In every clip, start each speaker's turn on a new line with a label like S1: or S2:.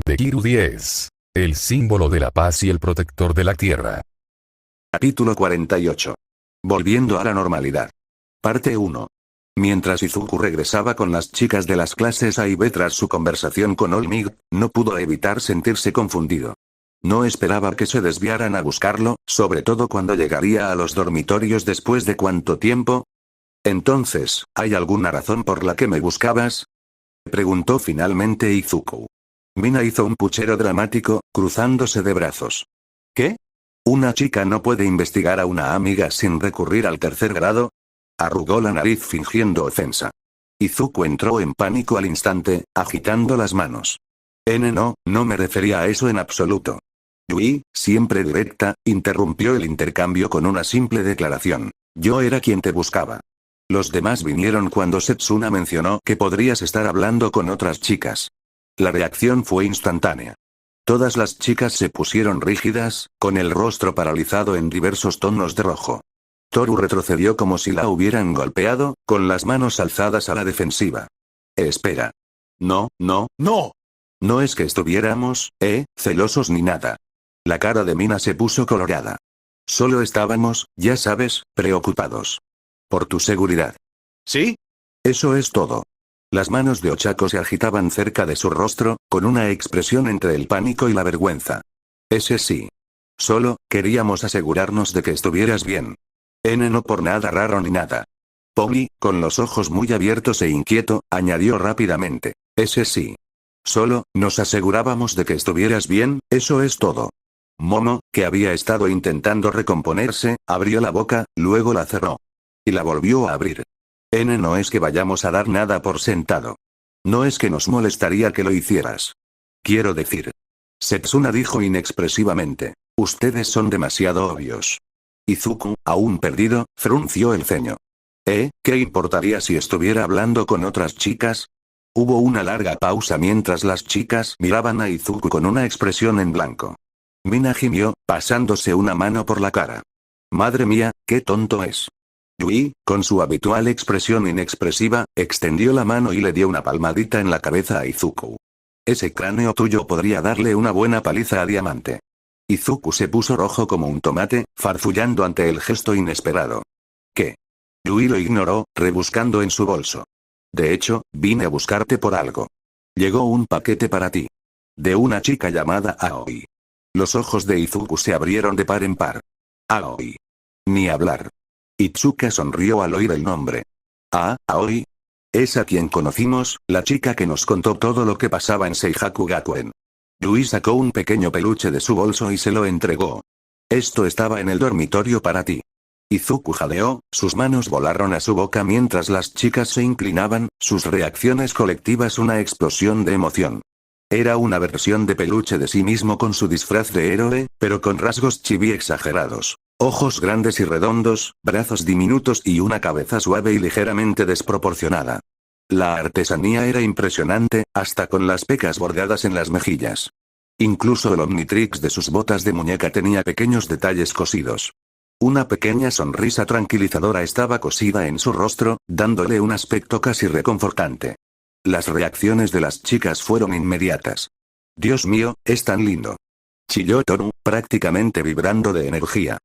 S1: Dekiru 10. El símbolo de la paz y el protector de la tierra.
S2: Capítulo 48. Volviendo a la normalidad. Parte 1. Mientras Izuku regresaba con las chicas de las clases A y B tras su conversación con Olmig, no pudo evitar sentirse confundido. No esperaba que se desviaran a buscarlo, sobre todo cuando llegaría a los dormitorios después de cuánto tiempo. Entonces, ¿hay alguna razón por la que me buscabas?, preguntó finalmente Izuku. Mina hizo un puchero dramático, cruzándose de brazos. ¿Qué? ¿Una chica no puede investigar a una amiga sin recurrir al tercer grado? Arrugó la nariz fingiendo ofensa. Izuku entró en pánico al instante, agitando las manos. No me refería a eso en absoluto. Yui, siempre directa, interrumpió el intercambio con una simple declaración. Yo era quien te buscaba. Los demás vinieron cuando Setsuna mencionó que podrías estar hablando con otras chicas. La reacción fue instantánea. Todas las chicas se pusieron rígidas, con el rostro paralizado en diversos tonos de rojo. Toru retrocedió como si la hubieran golpeado, con las manos alzadas a la defensiva. Espera. No. No es que estuviéramos, celosos ni nada. La cara de Mina se puso colorada. Solo estábamos, ya sabes, preocupados. Por tu seguridad.
S3: ¿Sí?
S2: Eso es todo. Las manos de Ochako se agitaban cerca de su rostro, con una expresión entre el pánico y la vergüenza. Ese sí. Solo, queríamos asegurarnos de que estuvieras bien. No por nada raro ni nada. Polly, con los ojos muy abiertos e inquieto, añadió rápidamente. Ese sí. Solo, nos asegurábamos de que estuvieras bien, eso es todo. Momo, que había estado intentando recomponerse, abrió la boca, luego la cerró. Y la volvió a abrir. No es que vayamos a dar nada por sentado. No es que nos molestaría que lo hicieras. Quiero decir. Setsuna dijo inexpresivamente. Ustedes son demasiado obvios. Izuku, aún perdido, frunció el ceño. ¿Qué importaría si estuviera hablando con otras chicas? Hubo una larga pausa mientras las chicas miraban a Izuku con una expresión en blanco. Mina gimió, pasándose una mano por la cara. Madre mía, qué tonto es. Yui, con su habitual expresión inexpresiva, extendió la mano y le dio una palmadita en la cabeza a Izuku. Ese cráneo tuyo podría darle una buena paliza a Diamante. Izuku se puso rojo como un tomate, farfullando ante el gesto inesperado. ¿Qué? Yui lo ignoró, rebuscando en su bolso. De hecho, vine a buscarte por algo. Llegó un paquete para ti. De una chica llamada Aoi. Los ojos de Izuku se abrieron de par en par. Aoi. Ni hablar. Itsuka sonrió al oír el nombre. Aoi. Es a quien conocimos, la chica que nos contó todo lo que pasaba en Seihaku Gakuen. Yui sacó un pequeño peluche de su bolso y se lo entregó. Esto estaba en el dormitorio para ti. Izuku jadeó, sus manos volaron a su boca mientras las chicas se inclinaban, sus reacciones colectivas una explosión de emoción. Era una versión de peluche de sí mismo con su disfraz de héroe, pero con rasgos chibi exagerados. Ojos grandes y redondos, brazos diminutos y una cabeza suave y ligeramente desproporcionada. La artesanía era impresionante, hasta con las pecas bordadas en las mejillas. Incluso el Omnitrix de sus botas de muñeca tenía pequeños detalles cosidos. Una pequeña sonrisa tranquilizadora estaba cosida en su rostro, dándole un aspecto casi reconfortante. Las reacciones de las chicas fueron inmediatas. Dios mío, es tan lindo. Chilló Toru, prácticamente vibrando de energía.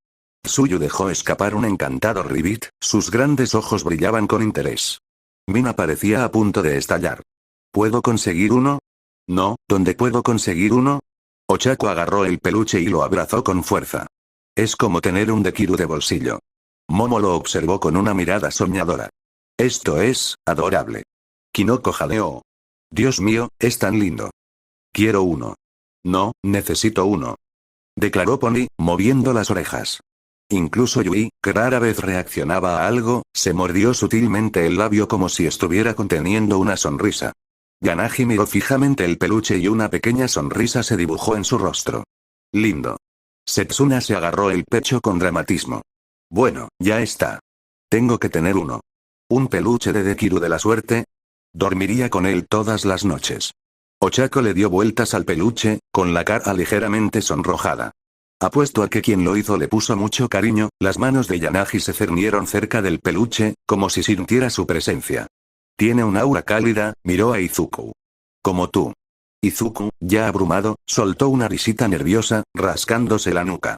S2: Tsuyu dejó escapar un encantado ribit, sus grandes ojos brillaban con interés. Mina parecía a punto de estallar. ¿Puedo conseguir uno? No, ¿dónde puedo conseguir uno? Ochako agarró el peluche y lo abrazó con fuerza. Es como tener un Dekiru de bolsillo. Momo lo observó con una mirada soñadora. Esto es, adorable. Kinoko jadeó. Dios mío, es tan lindo. Quiero uno. No, necesito uno. Declaró Pony, moviendo las orejas. Incluso Yui, que rara vez reaccionaba a algo, se mordió sutilmente el labio como si estuviera conteniendo una sonrisa. Yanagi miró fijamente el peluche y una pequeña sonrisa se dibujó en su rostro. Lindo. Setsuna se agarró el pecho con dramatismo. Bueno, ya está. Tengo que tener uno. ¿Un peluche de Dekiru de la suerte? Dormiría con él todas las noches. Ochako le dio vueltas al peluche, con la cara ligeramente sonrojada. Apuesto a que quien lo hizo le puso mucho cariño, las manos de Yanagi se cernieron cerca del peluche, como si sintiera su presencia. Tiene un aura cálida, miró a Izuku. Como tú. Izuku, ya abrumado, soltó una risita nerviosa, rascándose la nuca.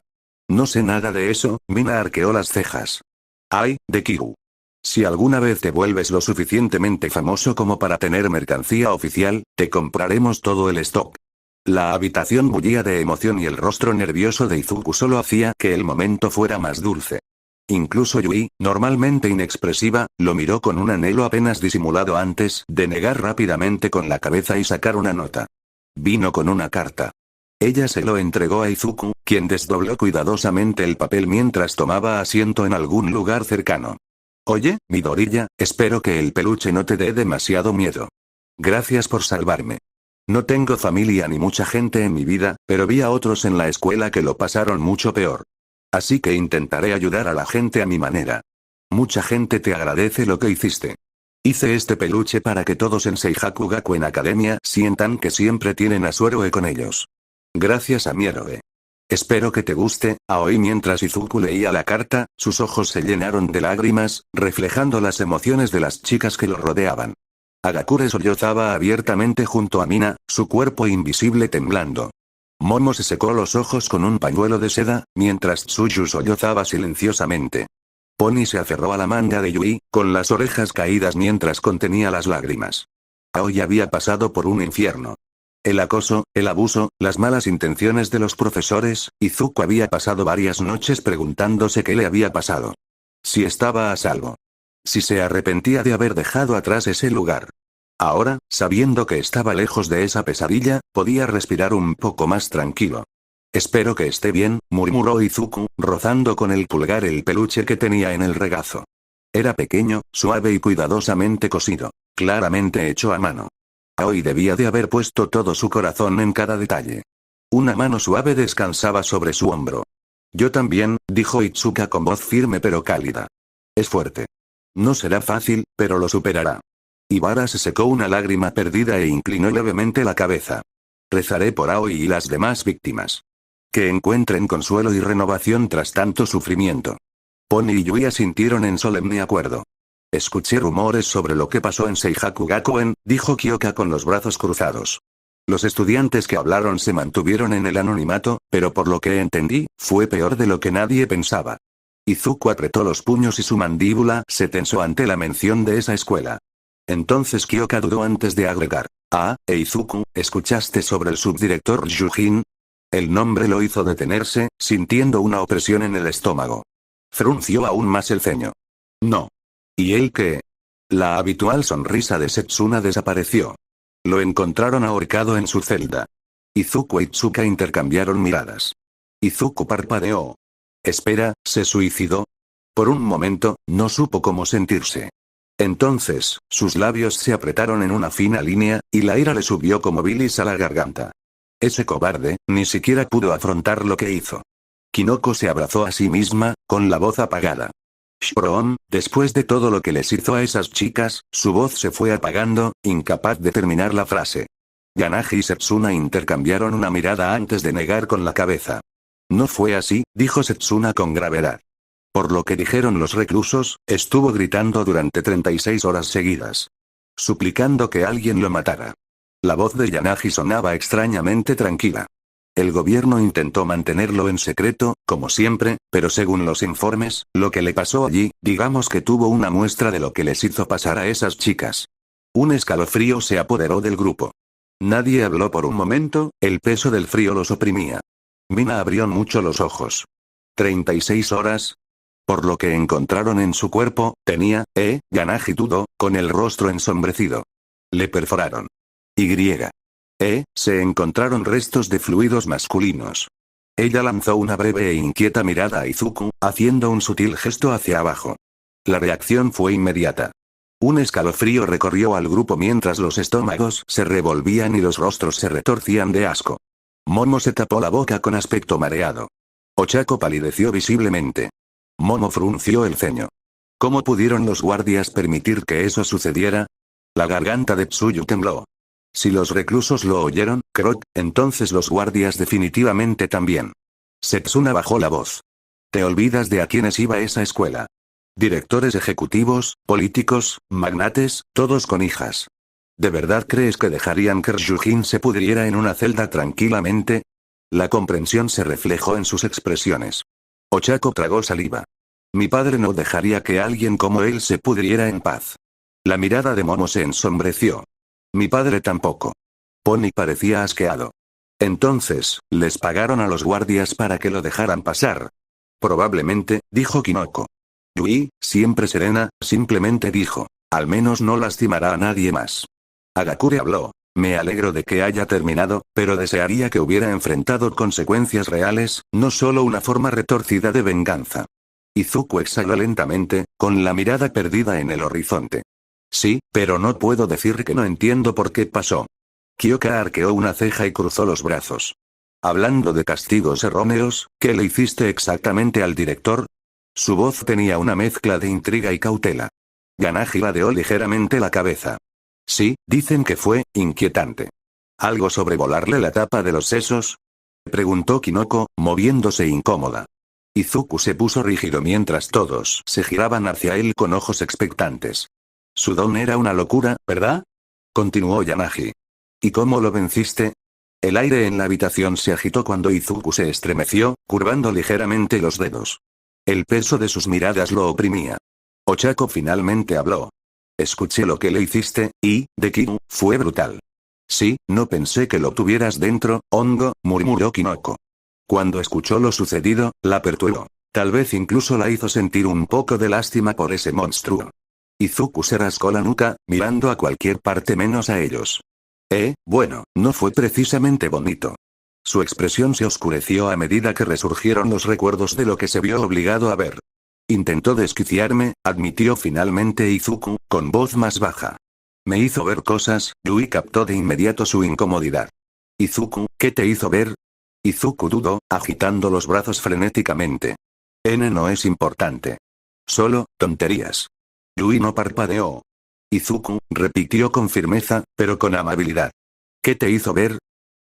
S2: No sé nada de eso, Mina arqueó las cejas. Ay, de Kiru. Si alguna vez te vuelves lo suficientemente famoso como para tener mercancía oficial, te compraremos todo el stock. La habitación bullía de emoción y el rostro nervioso de Izuku solo hacía que el momento fuera más dulce. Incluso Yui, normalmente inexpresiva, lo miró con un anhelo apenas disimulado antes de negar rápidamente con la cabeza y sacar una nota. Vino con una carta. Ella se lo entregó a Izuku, quien desdobló cuidadosamente el papel mientras tomaba asiento en algún lugar cercano. Oye, Midoriya, espero que el peluche no te dé demasiado miedo. Gracias por salvarme. No tengo familia ni mucha gente en mi vida, pero vi a otros en la escuela que lo pasaron mucho peor. Así que intentaré ayudar a la gente a mi manera. Mucha gente te agradece lo que hiciste. Hice este peluche para que todos en Seihaku Gakuen Academia sientan que siempre tienen a su héroe con ellos. Gracias a mi héroe. Espero que te guste. Aoi. Mientras Izuku leía la carta, sus ojos se llenaron de lágrimas, reflejando las emociones de las chicas que lo rodeaban. Agakure sollozaba abiertamente junto a Mina, su cuerpo invisible temblando. Momo se secó los ojos con un pañuelo de seda, mientras Tsuyu sollozaba silenciosamente. Pony se aferró a la manga de Yui, con las orejas caídas mientras contenía las lágrimas. Aoi había pasado por un infierno. El acoso, el abuso, las malas intenciones de los profesores, Izuku había pasado varias noches preguntándose qué le había pasado. Si estaba a salvo. Si se arrepentía de haber dejado atrás ese lugar. Ahora, sabiendo que estaba lejos de esa pesadilla, podía respirar un poco más tranquilo. Espero que esté bien, murmuró Izuku, rozando con el pulgar el peluche que tenía en el regazo. Era pequeño, suave y cuidadosamente cosido, claramente hecho a mano. Aoi debía de haber puesto todo su corazón en cada detalle. Una mano suave descansaba sobre su hombro. Yo también, dijo Itsuka con voz firme pero cálida. Es fuerte. No será fácil, pero lo superará. Ibara se secó una lágrima perdida e inclinó levemente la cabeza. Rezaré por Aoi y las demás víctimas. Que encuentren consuelo y renovación tras tanto sufrimiento. Pony y Yui asintieron en solemne acuerdo. Escuché rumores sobre lo que pasó en Seihaku Gakuen, dijo Kyoka con los brazos cruzados. Los estudiantes que hablaron se mantuvieron en el anonimato, pero por lo que entendí, fue peor de lo que nadie pensaba. Izuku apretó los puños y su mandíbula se tensó ante la mención de esa escuela. Entonces Kyoka dudó antes de agregar. Izuku, ¿escuchaste sobre el subdirector Yujin? El nombre lo hizo detenerse, sintiendo una opresión en el estómago. Frunció aún más el ceño. No. ¿Y él qué? La habitual sonrisa de Setsuna desapareció. Lo encontraron ahorcado en su celda. Izuku y Tsuka intercambiaron miradas. Izuku parpadeó. Espera, ¿se suicidó? Por un momento, no supo cómo sentirse. Entonces, sus labios se apretaron en una fina línea, y la ira le subió como bilis a la garganta. Ese cobarde, ni siquiera pudo afrontar lo que hizo. Kinoko se abrazó a sí misma, con la voz apagada. Shoroon, después de todo lo que les hizo a esas chicas, su voz se fue apagando, incapaz de terminar la frase. Yanagi y Setsuna intercambiaron una mirada antes de negar con la cabeza. No fue así, dijo Setsuna con gravedad. Por lo que dijeron los reclusos, estuvo gritando durante 36 horas seguidas. Suplicando que alguien lo matara. La voz de Yanagi sonaba extrañamente tranquila. El gobierno intentó mantenerlo en secreto, como siempre, pero según los informes, lo que le pasó allí, digamos que tuvo una muestra de lo que les hizo pasar a esas chicas. Un escalofrío se apoderó del grupo. Nadie habló por un momento, el peso del frío los oprimía. Mina abrió mucho los ojos. 36 horas. Por lo que encontraron en su cuerpo, tenía, Yanagi dudó, con el rostro ensombrecido. Le perforaron. Se encontraron restos de fluidos masculinos. Ella lanzó una breve e inquieta mirada a Izuku, haciendo un sutil gesto hacia abajo. La reacción fue inmediata. Un escalofrío recorrió al grupo mientras los estómagos se revolvían y los rostros se retorcían de asco. Momo se tapó la boca con aspecto mareado. Ochako palideció visiblemente. Momo frunció el ceño. ¿Cómo pudieron los guardias permitir que eso sucediera? La garganta de Tsuyu tembló. Si los reclusos lo oyeron, entonces los guardias definitivamente también. Setsuna bajó la voz. ¿Te olvidas de a quiénes iba esa escuela? Directores ejecutivos, políticos, magnates, todos con hijas. ¿De verdad crees que dejarían que Ryujin se pudriera en una celda tranquilamente? La comprensión se reflejó en sus expresiones. Ochako tragó saliva. Mi padre no dejaría que alguien como él se pudriera en paz. La mirada de Momo se ensombreció. Mi padre tampoco. Pony parecía asqueado. Entonces, les pagaron a los guardias para que lo dejaran pasar. Probablemente, dijo Kinoko. Yui, siempre serena, simplemente dijo. Al menos no lastimará a nadie más. Hagakure habló. Me alegro de que haya terminado, pero desearía que hubiera enfrentado consecuencias reales, no solo una forma retorcida de venganza. Izuku exhaló lentamente, con la mirada perdida en el horizonte. Sí, pero no puedo decir que no entiendo por qué pasó. Kyoka arqueó una ceja y cruzó los brazos. Hablando de castigos erróneos, ¿qué le hiciste exactamente al director? Su voz tenía una mezcla de intriga y cautela. Ganaji ladeó ligeramente la cabeza. Sí, dicen que fue inquietante. ¿Algo sobre volarle la tapa de los sesos? Preguntó Kinoko, moviéndose incómoda. Izuku se puso rígido mientras todos se giraban hacia él con ojos expectantes. Su don era una locura, ¿verdad? Continuó Yanagi. ¿Y cómo lo venciste? El aire en la habitación se agitó cuando Izuku se estremeció, curvando ligeramente los dedos. El peso de sus miradas lo oprimía. Ochako finalmente habló. Escuché lo que le hiciste, y, de Kiru, fue brutal. Sí, no pensé que lo tuvieras dentro, Hongo, murmuró Kinoko. Cuando escuchó lo sucedido, la perturbó. Tal vez incluso la hizo sentir un poco de lástima por ese monstruo. Izuku se rascó la nuca, mirando a cualquier parte menos a ellos. Bueno, no fue precisamente bonito. Su expresión se oscureció a medida que resurgieron los recuerdos de lo que se vio obligado a ver. Intentó desquiciarme, admitió finalmente Izuku, con voz más baja. Me hizo ver cosas, Yui captó de inmediato su incomodidad. Izuku, ¿qué te hizo ver? Izuku dudó, agitando los brazos frenéticamente. No es importante. Solo, tonterías. Yui no parpadeó. Izuku, repitió con firmeza, pero con amabilidad. ¿Qué te hizo ver?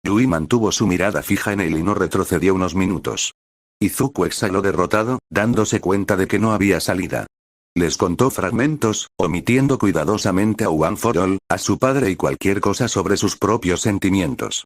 S2: Yui mantuvo su mirada fija en él y no retrocedió unos minutos. Izuku exhaló derrotado, dándose cuenta de que no había salida. Les contó fragmentos, omitiendo cuidadosamente a One for All, a su padre y cualquier cosa sobre sus propios sentimientos.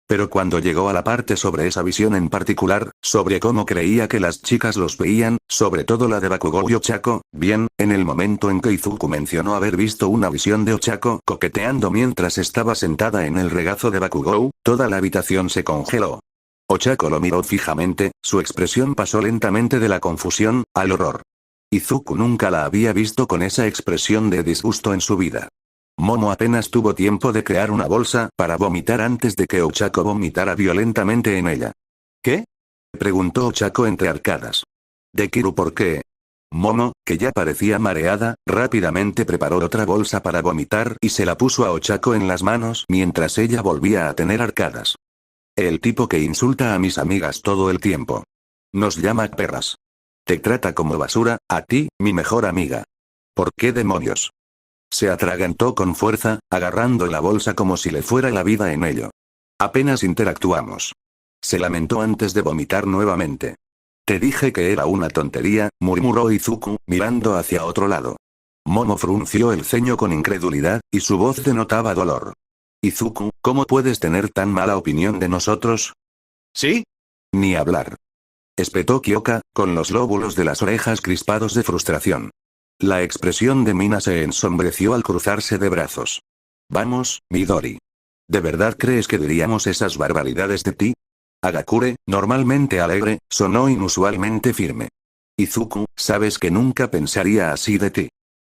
S2: Pero cuando llegó a la parte sobre esa visión en particular, sobre cómo creía que las chicas los veían, sobre todo la de Bakugou y Ochako, bien, en el momento en que Izuku mencionó haber visto una visión de Ochako coqueteando mientras estaba sentada en el regazo de Bakugou, toda la habitación se congeló. Ochako lo miró fijamente, su expresión pasó lentamente de la confusión, al horror. Izuku nunca la había visto con esa expresión de disgusto en su vida. Momo apenas tuvo tiempo de crear una bolsa para vomitar antes de que Ochako vomitara violentamente en ella. ¿Qué? Preguntó Ochako entre arcadas. ¿De Kiru por qué? Momo, que ya parecía mareada, rápidamente preparó otra bolsa para vomitar y se la puso a Ochako en las manos mientras ella volvía a tener arcadas. El tipo que insulta a mis amigas todo el tiempo. Nos llama perras. Te trata como basura, a ti, mi mejor amiga. ¿Por qué demonios? Se atragantó con fuerza, agarrando la bolsa como si le fuera la vida en ello. Apenas interactuamos. Se lamentó antes de vomitar nuevamente. Te dije que era una tontería, murmuró Izuku, mirando hacia otro lado. Momo frunció el ceño con incredulidad, y su voz denotaba dolor. Izuku, ¿cómo puedes tener tan mala opinión de nosotros? ¿Sí? Ni hablar. Espetó Kyoka, con los lóbulos de las orejas crispados de frustración. La expresión de Mina se ensombreció al cruzarse de brazos. Vamos, Midori. ¿De verdad crees que diríamos esas barbaridades de ti? Hagakure, normalmente alegre, sonó inusualmente firme. Izuku, sabes que nunca pensaría así de ti.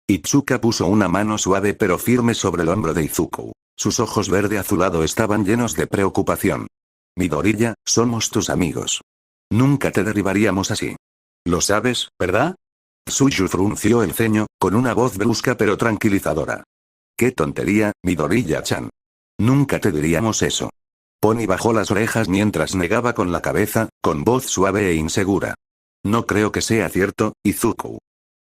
S2: Itsuka puso una mano suave pero firme sobre el hombro de Izuku. Sus ojos verde azulado estaban llenos de preocupación. Midoriya, somos tus amigos. Nunca te derribaríamos así. Lo sabes, ¿verdad? Tsuyu frunció el ceño, con una voz brusca pero tranquilizadora. ¡Qué tontería, Midoriya-chan! Nunca te diríamos eso. Pony bajó las orejas mientras negaba con la cabeza, con voz suave e insegura. No creo que sea cierto, Izuku.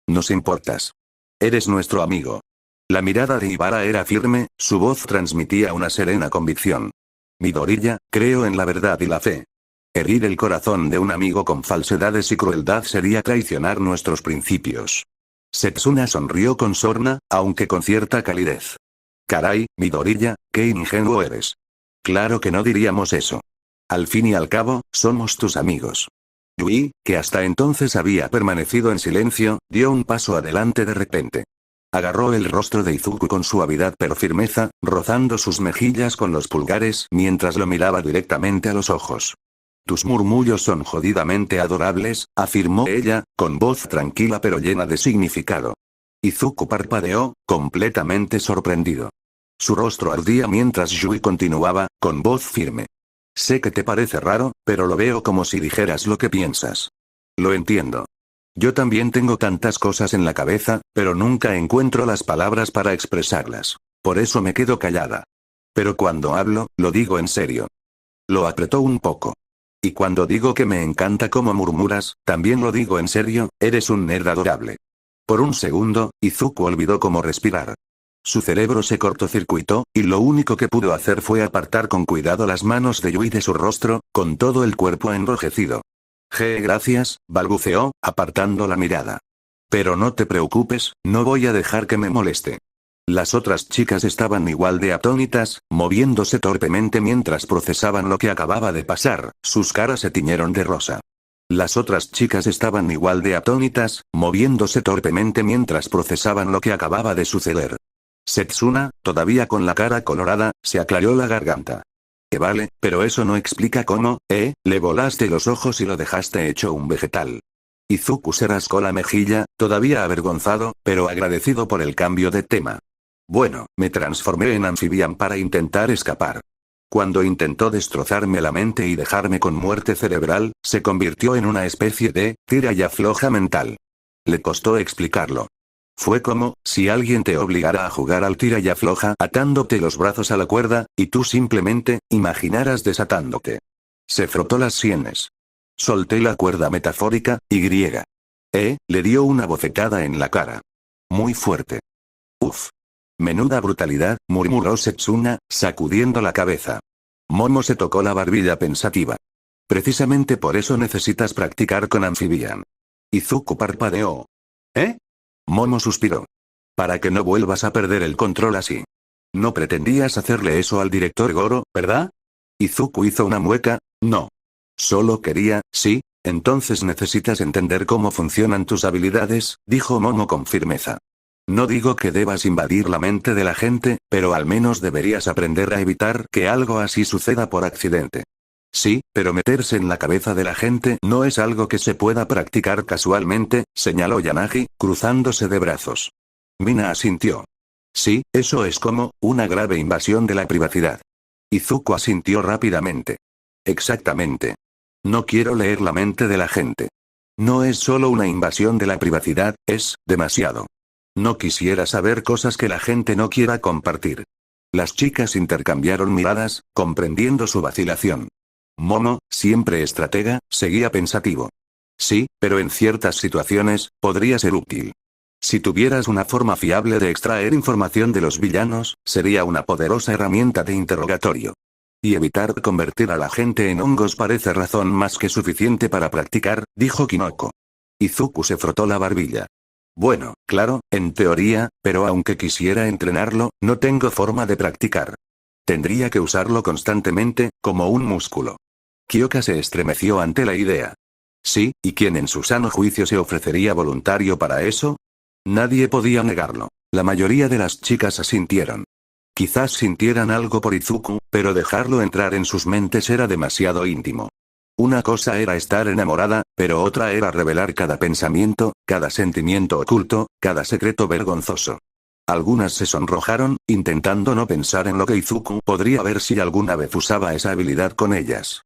S2: Nos importas. Eres nuestro amigo. La mirada de Ibara era firme, su voz transmitía una serena convicción. Midoriya, creo en la verdad y la fe. Herir el corazón de un amigo con falsedades y crueldad sería traicionar nuestros principios. Setsuna sonrió con sorna, aunque con cierta calidez. Caray, Midoriya, qué ingenuo eres. Claro que no diríamos eso. Al fin y al cabo, somos tus amigos. Yui, que hasta entonces había permanecido en silencio, dio un paso adelante de repente. Agarró el rostro de Izuku con suavidad pero firmeza, rozando sus mejillas con los pulgares mientras lo miraba directamente a los ojos. Tus murmullos son jodidamente adorables, afirmó ella, con voz tranquila pero llena de significado. Izuku parpadeó, completamente sorprendido. Su rostro ardía mientras Yui continuaba, con voz firme. Sé que te parece raro, pero lo veo como si dijeras lo que piensas. Lo entiendo. Yo también tengo tantas cosas en la cabeza, pero nunca encuentro las palabras para expresarlas. Por eso me quedo callada. Pero cuando hablo, lo digo en serio. Lo apretó un poco. Y cuando digo que me encanta cómo murmuras, también lo digo en serio, eres un nerd adorable. Por un segundo, Izuku olvidó cómo respirar. Su cerebro se cortocircuitó, y lo único que pudo hacer fue apartar con cuidado las manos de Yui de su rostro, con todo el cuerpo enrojecido. Gracias, balbuceó, apartando la mirada. Pero no te preocupes, no voy a dejar que me moleste. Las otras chicas estaban igual de atónitas, moviéndose torpemente mientras procesaban lo que acababa de pasar, sus caras se tiñeron de rosa. Las otras chicas estaban igual de atónitas, moviéndose torpemente mientras procesaban lo que acababa de suceder. Setsuna, todavía con la cara colorada, se aclaró la garganta. Vale, pero eso no explica cómo, le volaste los ojos y lo dejaste hecho un vegetal. Izuku se rascó la mejilla, todavía avergonzado, pero agradecido por el cambio de tema. Bueno, me transformé en Amphibian para intentar escapar. Cuando intentó destrozarme la mente y dejarme con muerte cerebral, se convirtió en una especie de tira y afloja mental. Le costó explicarlo. Fue como si alguien te obligara a jugar al tira y afloja atándote los brazos a la cuerda, y tú simplemente imaginaras desatándote. Se frotó las sienes. Solté la cuerda metafórica, y le dio una bofetada en la cara. Muy fuerte. Uf. Menuda brutalidad, murmuró Setsuna, sacudiendo la cabeza. Momo se tocó la barbilla pensativa. Precisamente por eso necesitas practicar con Amphibian. Izuku parpadeó. Momo suspiró. Para que no vuelvas a perder el control así. No pretendías hacerle eso al director Goro, ¿verdad? Izuku hizo una mueca, no. Solo quería, sí, entonces necesitas entender cómo funcionan tus habilidades, dijo Momo con firmeza. No digo que debas invadir la mente de la gente, pero al menos deberías aprender a evitar que algo así suceda por accidente. Sí, pero meterse en la cabeza de la gente no es algo que se pueda practicar casualmente, señaló Yanagi, cruzándose de brazos. Mina asintió. Sí, eso es como una grave invasión de la privacidad. Izuku asintió rápidamente. Exactamente. No quiero leer la mente de la gente. No es solo una invasión de la privacidad, es demasiado. No quisiera saber cosas que la gente no quiera compartir. Las chicas intercambiaron miradas, comprendiendo su vacilación. Momo, siempre estratega, seguía pensativo. Sí, pero en ciertas situaciones, podría ser útil. Si tuvieras una forma fiable de extraer información de los villanos, sería una poderosa herramienta de interrogatorio. Y evitar convertir a la gente en hongos parece razón más que suficiente para practicar, dijo Kinoko. Izuku se frotó la barbilla. Bueno, claro, en teoría, pero aunque quisiera entrenarlo, no tengo forma de practicar. Tendría que usarlo constantemente, como un músculo. Kyoka se estremeció ante la idea. Sí, ¿y quién en su sano juicio se ofrecería voluntario para eso? Nadie podía negarlo. La mayoría de las chicas asintieron. Quizás sintieran algo por Izuku, pero dejarlo entrar en sus mentes era demasiado íntimo. Una cosa era estar enamorada, pero otra era revelar cada pensamiento, cada sentimiento oculto, cada secreto vergonzoso. Algunas se sonrojaron, intentando no pensar en lo que Izuku podría ver si alguna vez usaba esa habilidad con ellas.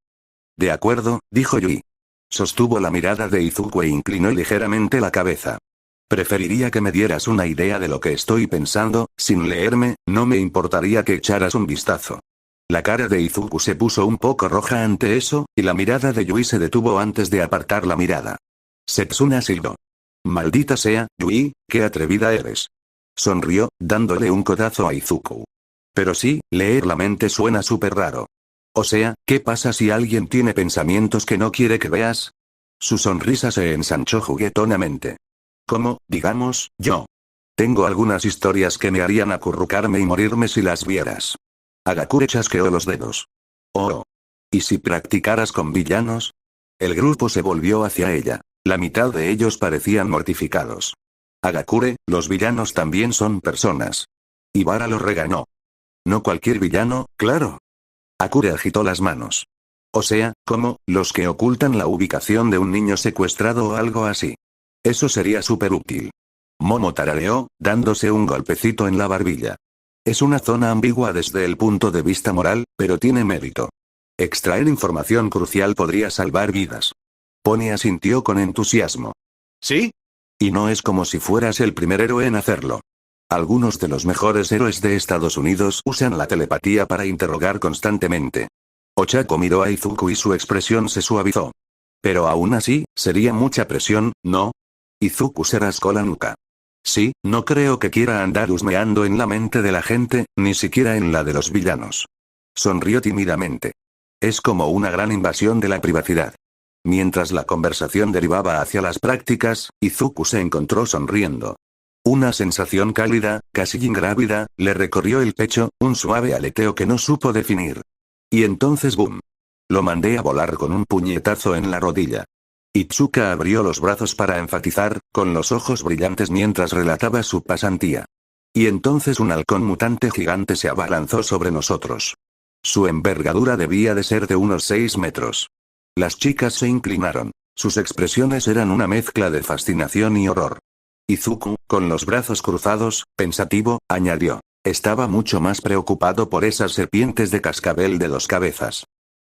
S2: De acuerdo, dijo Yui. Sostuvo la mirada de Izuku e inclinó ligeramente la cabeza. Preferiría que me dieras una idea de lo que estoy pensando, sin leerme, no me importaría que echaras un vistazo. La cara de Izuku se puso un poco roja ante eso, y la mirada de Yui se detuvo antes de apartar la mirada. Setsuna silbó. Maldita sea, Yui, qué atrevida eres. Sonrió, dándole un codazo a Izuku. Pero sí, leer la mente suena súper raro. O sea, ¿qué pasa si alguien tiene pensamientos que no quiere que veas? Su sonrisa se ensanchó juguetonamente. Como, digamos, yo. Tengo algunas historias que me harían acurrucarme y morirme si las vieras. Hagakure chasqueó los dedos. Oh. ¿Y si practicaras con villanos? El grupo se volvió hacia ella. La mitad de ellos parecían mortificados. Hagakure, los villanos también son personas. Ibara lo regañó. No cualquier villano, claro. Akure agitó las manos. O sea, ¿cómo? Los que ocultan la ubicación de un niño secuestrado o algo así. Eso sería súper útil. Momo tarareó, dándose un golpecito en la barbilla. Es una zona ambigua desde el punto de vista moral, pero tiene mérito. Extraer información crucial podría salvar vidas. Pony asintió con entusiasmo. ¿Sí? Y no es como si fueras el primer héroe en hacerlo. Algunos de los mejores héroes de Estados Unidos usan la telepatía para interrogar constantemente. Ochako miró a Izuku y su expresión se suavizó. Pero aún así, sería mucha presión, ¿no? Izuku se rascó la nuca. Sí, no creo que quiera andar husmeando en la mente de la gente, ni siquiera en la de los villanos. Sonrió tímidamente. Es como una gran invasión de la privacidad. Mientras la conversación derivaba hacia las prácticas, Izuku se encontró sonriendo. Una sensación cálida, casi ingrávida, le recorrió el pecho, un suave aleteo que no supo definir. Y entonces ¡boom! Lo mandé a volar con un puñetazo en la rodilla. Itsuka abrió los brazos para enfatizar, con los ojos brillantes mientras relataba su pasantía. Y entonces un halcón mutante gigante se abalanzó sobre nosotros. Su envergadura debía de ser de unos 6 metros. Las chicas se inclinaron. Sus expresiones eran una mezcla de fascinación y horror. Izuku, con los brazos cruzados, pensativo, añadió. Estaba mucho más preocupado por esas serpientes de cascabel de 2 cabezas.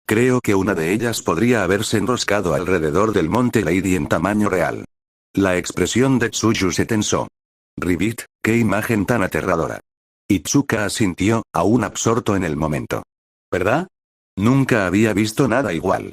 S2: Creo que una de ellas podría haberse enroscado alrededor del monte Lady en tamaño real. La expresión de Tsuyu se tensó. Ribbit, qué imagen tan aterradora. Itsuka asintió, aún absorto en el momento. ¿Verdad? Nunca había visto nada igual.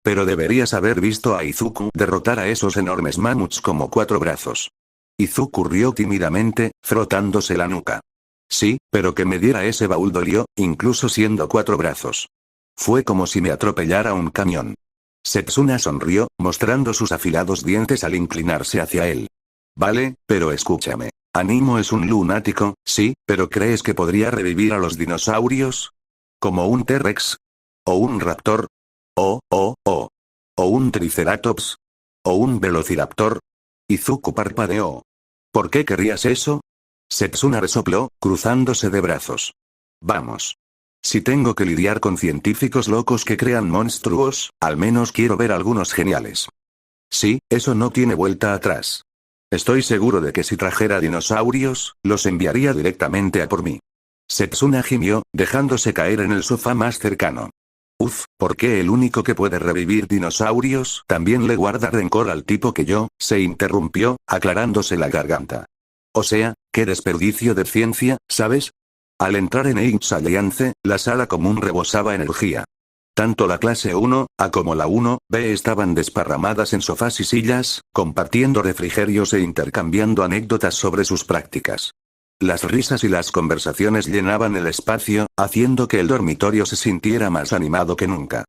S2: Pero deberías haber visto a Izuku derrotar a esos enormes mamuts como 4 brazos. Izuku rió tímidamente, frotándose la nuca. Sí, pero que me diera ese baúl dolió, incluso siendo 4 brazos. Fue como si me atropellara un camión. Setsuna sonrió, mostrando sus afilados dientes al inclinarse hacia él. Vale, pero escúchame. Animo es un lunático, sí, pero ¿crees que podría revivir a los dinosaurios? ¿Como un T-Rex? ¿O un raptor? ¿O un triceratops? ¿O un velociraptor? Izuku parpadeó. ¿Por qué querrías eso? Setsuna resopló, cruzándose de brazos. Vamos. Si tengo que lidiar con científicos locos que crean monstruos, al menos quiero ver algunos geniales. Sí, eso no tiene vuelta atrás. Estoy seguro de que si trajera dinosaurios, los enviaría directamente a por mí. Setsuna gimió, dejándose caer en el sofá más cercano. Uf, ¿por qué el único que puede revivir dinosaurios también le guarda rencor al tipo que yo? Se interrumpió, aclarándose la garganta. O sea, qué desperdicio de ciencia, ¿sabes? Al entrar en Eights Alliance, la sala común rebosaba energía. Tanto la clase 1A como la 1B estaban desparramadas en sofás y sillas, compartiendo refrigerios e intercambiando anécdotas sobre sus prácticas. Las risas y las conversaciones llenaban el espacio, haciendo que el dormitorio se sintiera más animado que nunca.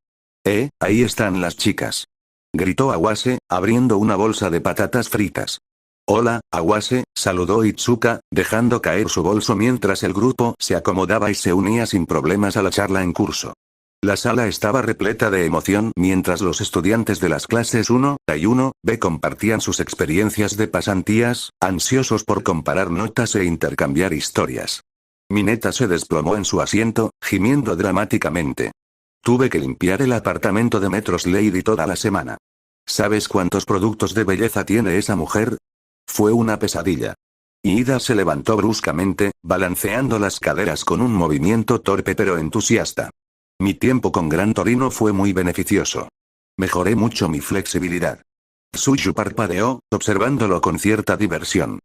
S2: Ahí están las chicas. Gritó Awase, abriendo una bolsa de patatas fritas. Hola, Awase, saludó Itsuka, dejando caer su bolso mientras el grupo se acomodaba y se unía sin problemas a la charla en curso. La sala estaba repleta de emoción mientras los estudiantes de las clases 1A y 1B compartían sus experiencias de pasantías, ansiosos por comparar notas e intercambiar historias. Mineta se desplomó en su asiento, gimiendo dramáticamente. Tuve que limpiar el apartamento de Metros Lady toda la semana. ¿Sabes cuántos productos de belleza tiene esa mujer? Fue una pesadilla. Ida se levantó bruscamente, balanceando las caderas con un movimiento torpe pero entusiasta. Mi tiempo con Gran Torino fue muy beneficioso. Mejoré mucho mi flexibilidad. Tsuyu parpadeó, observándolo con cierta diversión.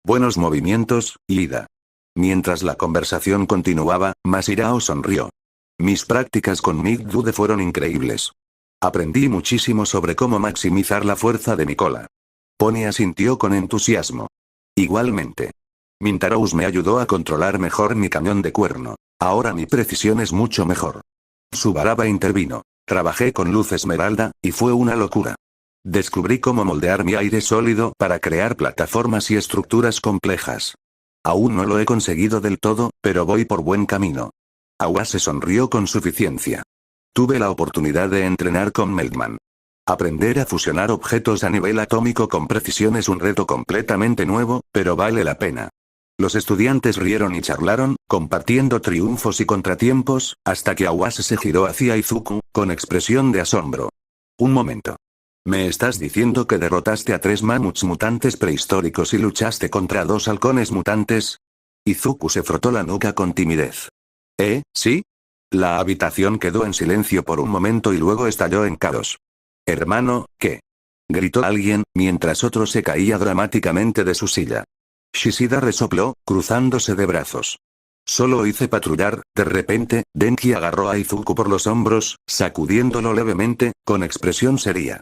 S2: Buenos movimientos, Ida. Mientras la conversación continuaba, Masirao sonrió. Mis prácticas con Migdude fueron increíbles. Aprendí muchísimo sobre cómo maximizar la fuerza de mi cola. Pony asintió con entusiasmo. Igualmente. Mintarous me ayudó a controlar mejor mi cañón de cuerno. Ahora mi precisión es mucho mejor. Subaraba intervino. Trabajé con luz esmeralda, y fue una locura. Descubrí cómo moldear mi aire sólido para crear plataformas y estructuras complejas. Aún no lo he conseguido del todo, pero voy por buen camino. Awa se sonrió con suficiencia. Tuve la oportunidad de entrenar con Meldman. Aprender a fusionar objetos a nivel atómico con precisión es un reto completamente nuevo, pero vale la pena. Los estudiantes rieron y charlaron, compartiendo triunfos y contratiempos, hasta que Awase se giró hacia Izuku, con expresión de asombro. Un momento. ¿Me estás diciendo que derrotaste a 3 mamuts mutantes prehistóricos y luchaste contra 2 halcones mutantes? Izuku se frotó la nuca con timidez. ¿Sí? La habitación quedó en silencio por un momento y luego estalló en caos. Hermano, ¿qué? Gritó alguien, mientras otro se caía dramáticamente de su silla. Shishida resopló, cruzándose de brazos. Solo hice patrullar, de repente, Denki agarró a Izuku por los hombros, sacudiéndolo levemente, con expresión seria.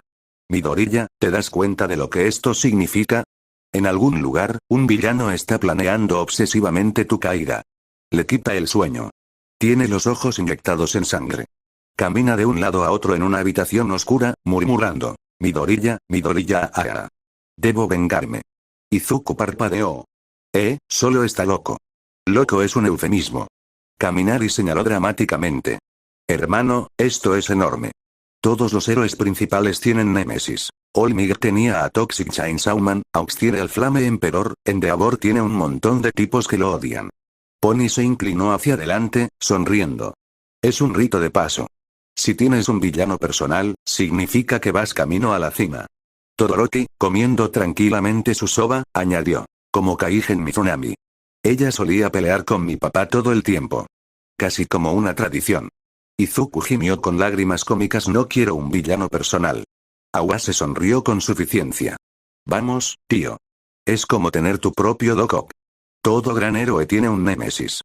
S2: Midoriya, ¿te das cuenta de lo que esto significa? En algún lugar, un villano está planeando obsesivamente tu caída. Le quita el sueño. Tiene los ojos inyectados en sangre. Camina de un lado a otro en una habitación oscura, murmurando. Midoriya, Midoriya, ah. Debo vengarme. Izuku parpadeó. Solo está loco. Loco es un eufemismo. Kaminari señaló dramáticamente. Hermano, esto es enorme. Todos los héroes principales tienen némesis. All Might tenía a Toxic Chainsaw Man, Aux tiene al Flame Emperor, Endeavor tiene un montón de tipos que lo odian. Pony se inclinó hacia adelante, sonriendo. Es un rito de paso. Si tienes un villano personal, significa que vas camino a la cima. Todoroki, comiendo tranquilamente su soba, añadió. Como Kaigen Mizunami. Ella solía pelear con mi papá todo el tiempo. Casi como una tradición. Izuku gimió con lágrimas cómicas. No quiero un villano personal. Awase sonrió con suficiencia. Vamos, tío. Es como tener tu propio Dokok. Todo gran héroe tiene un némesis.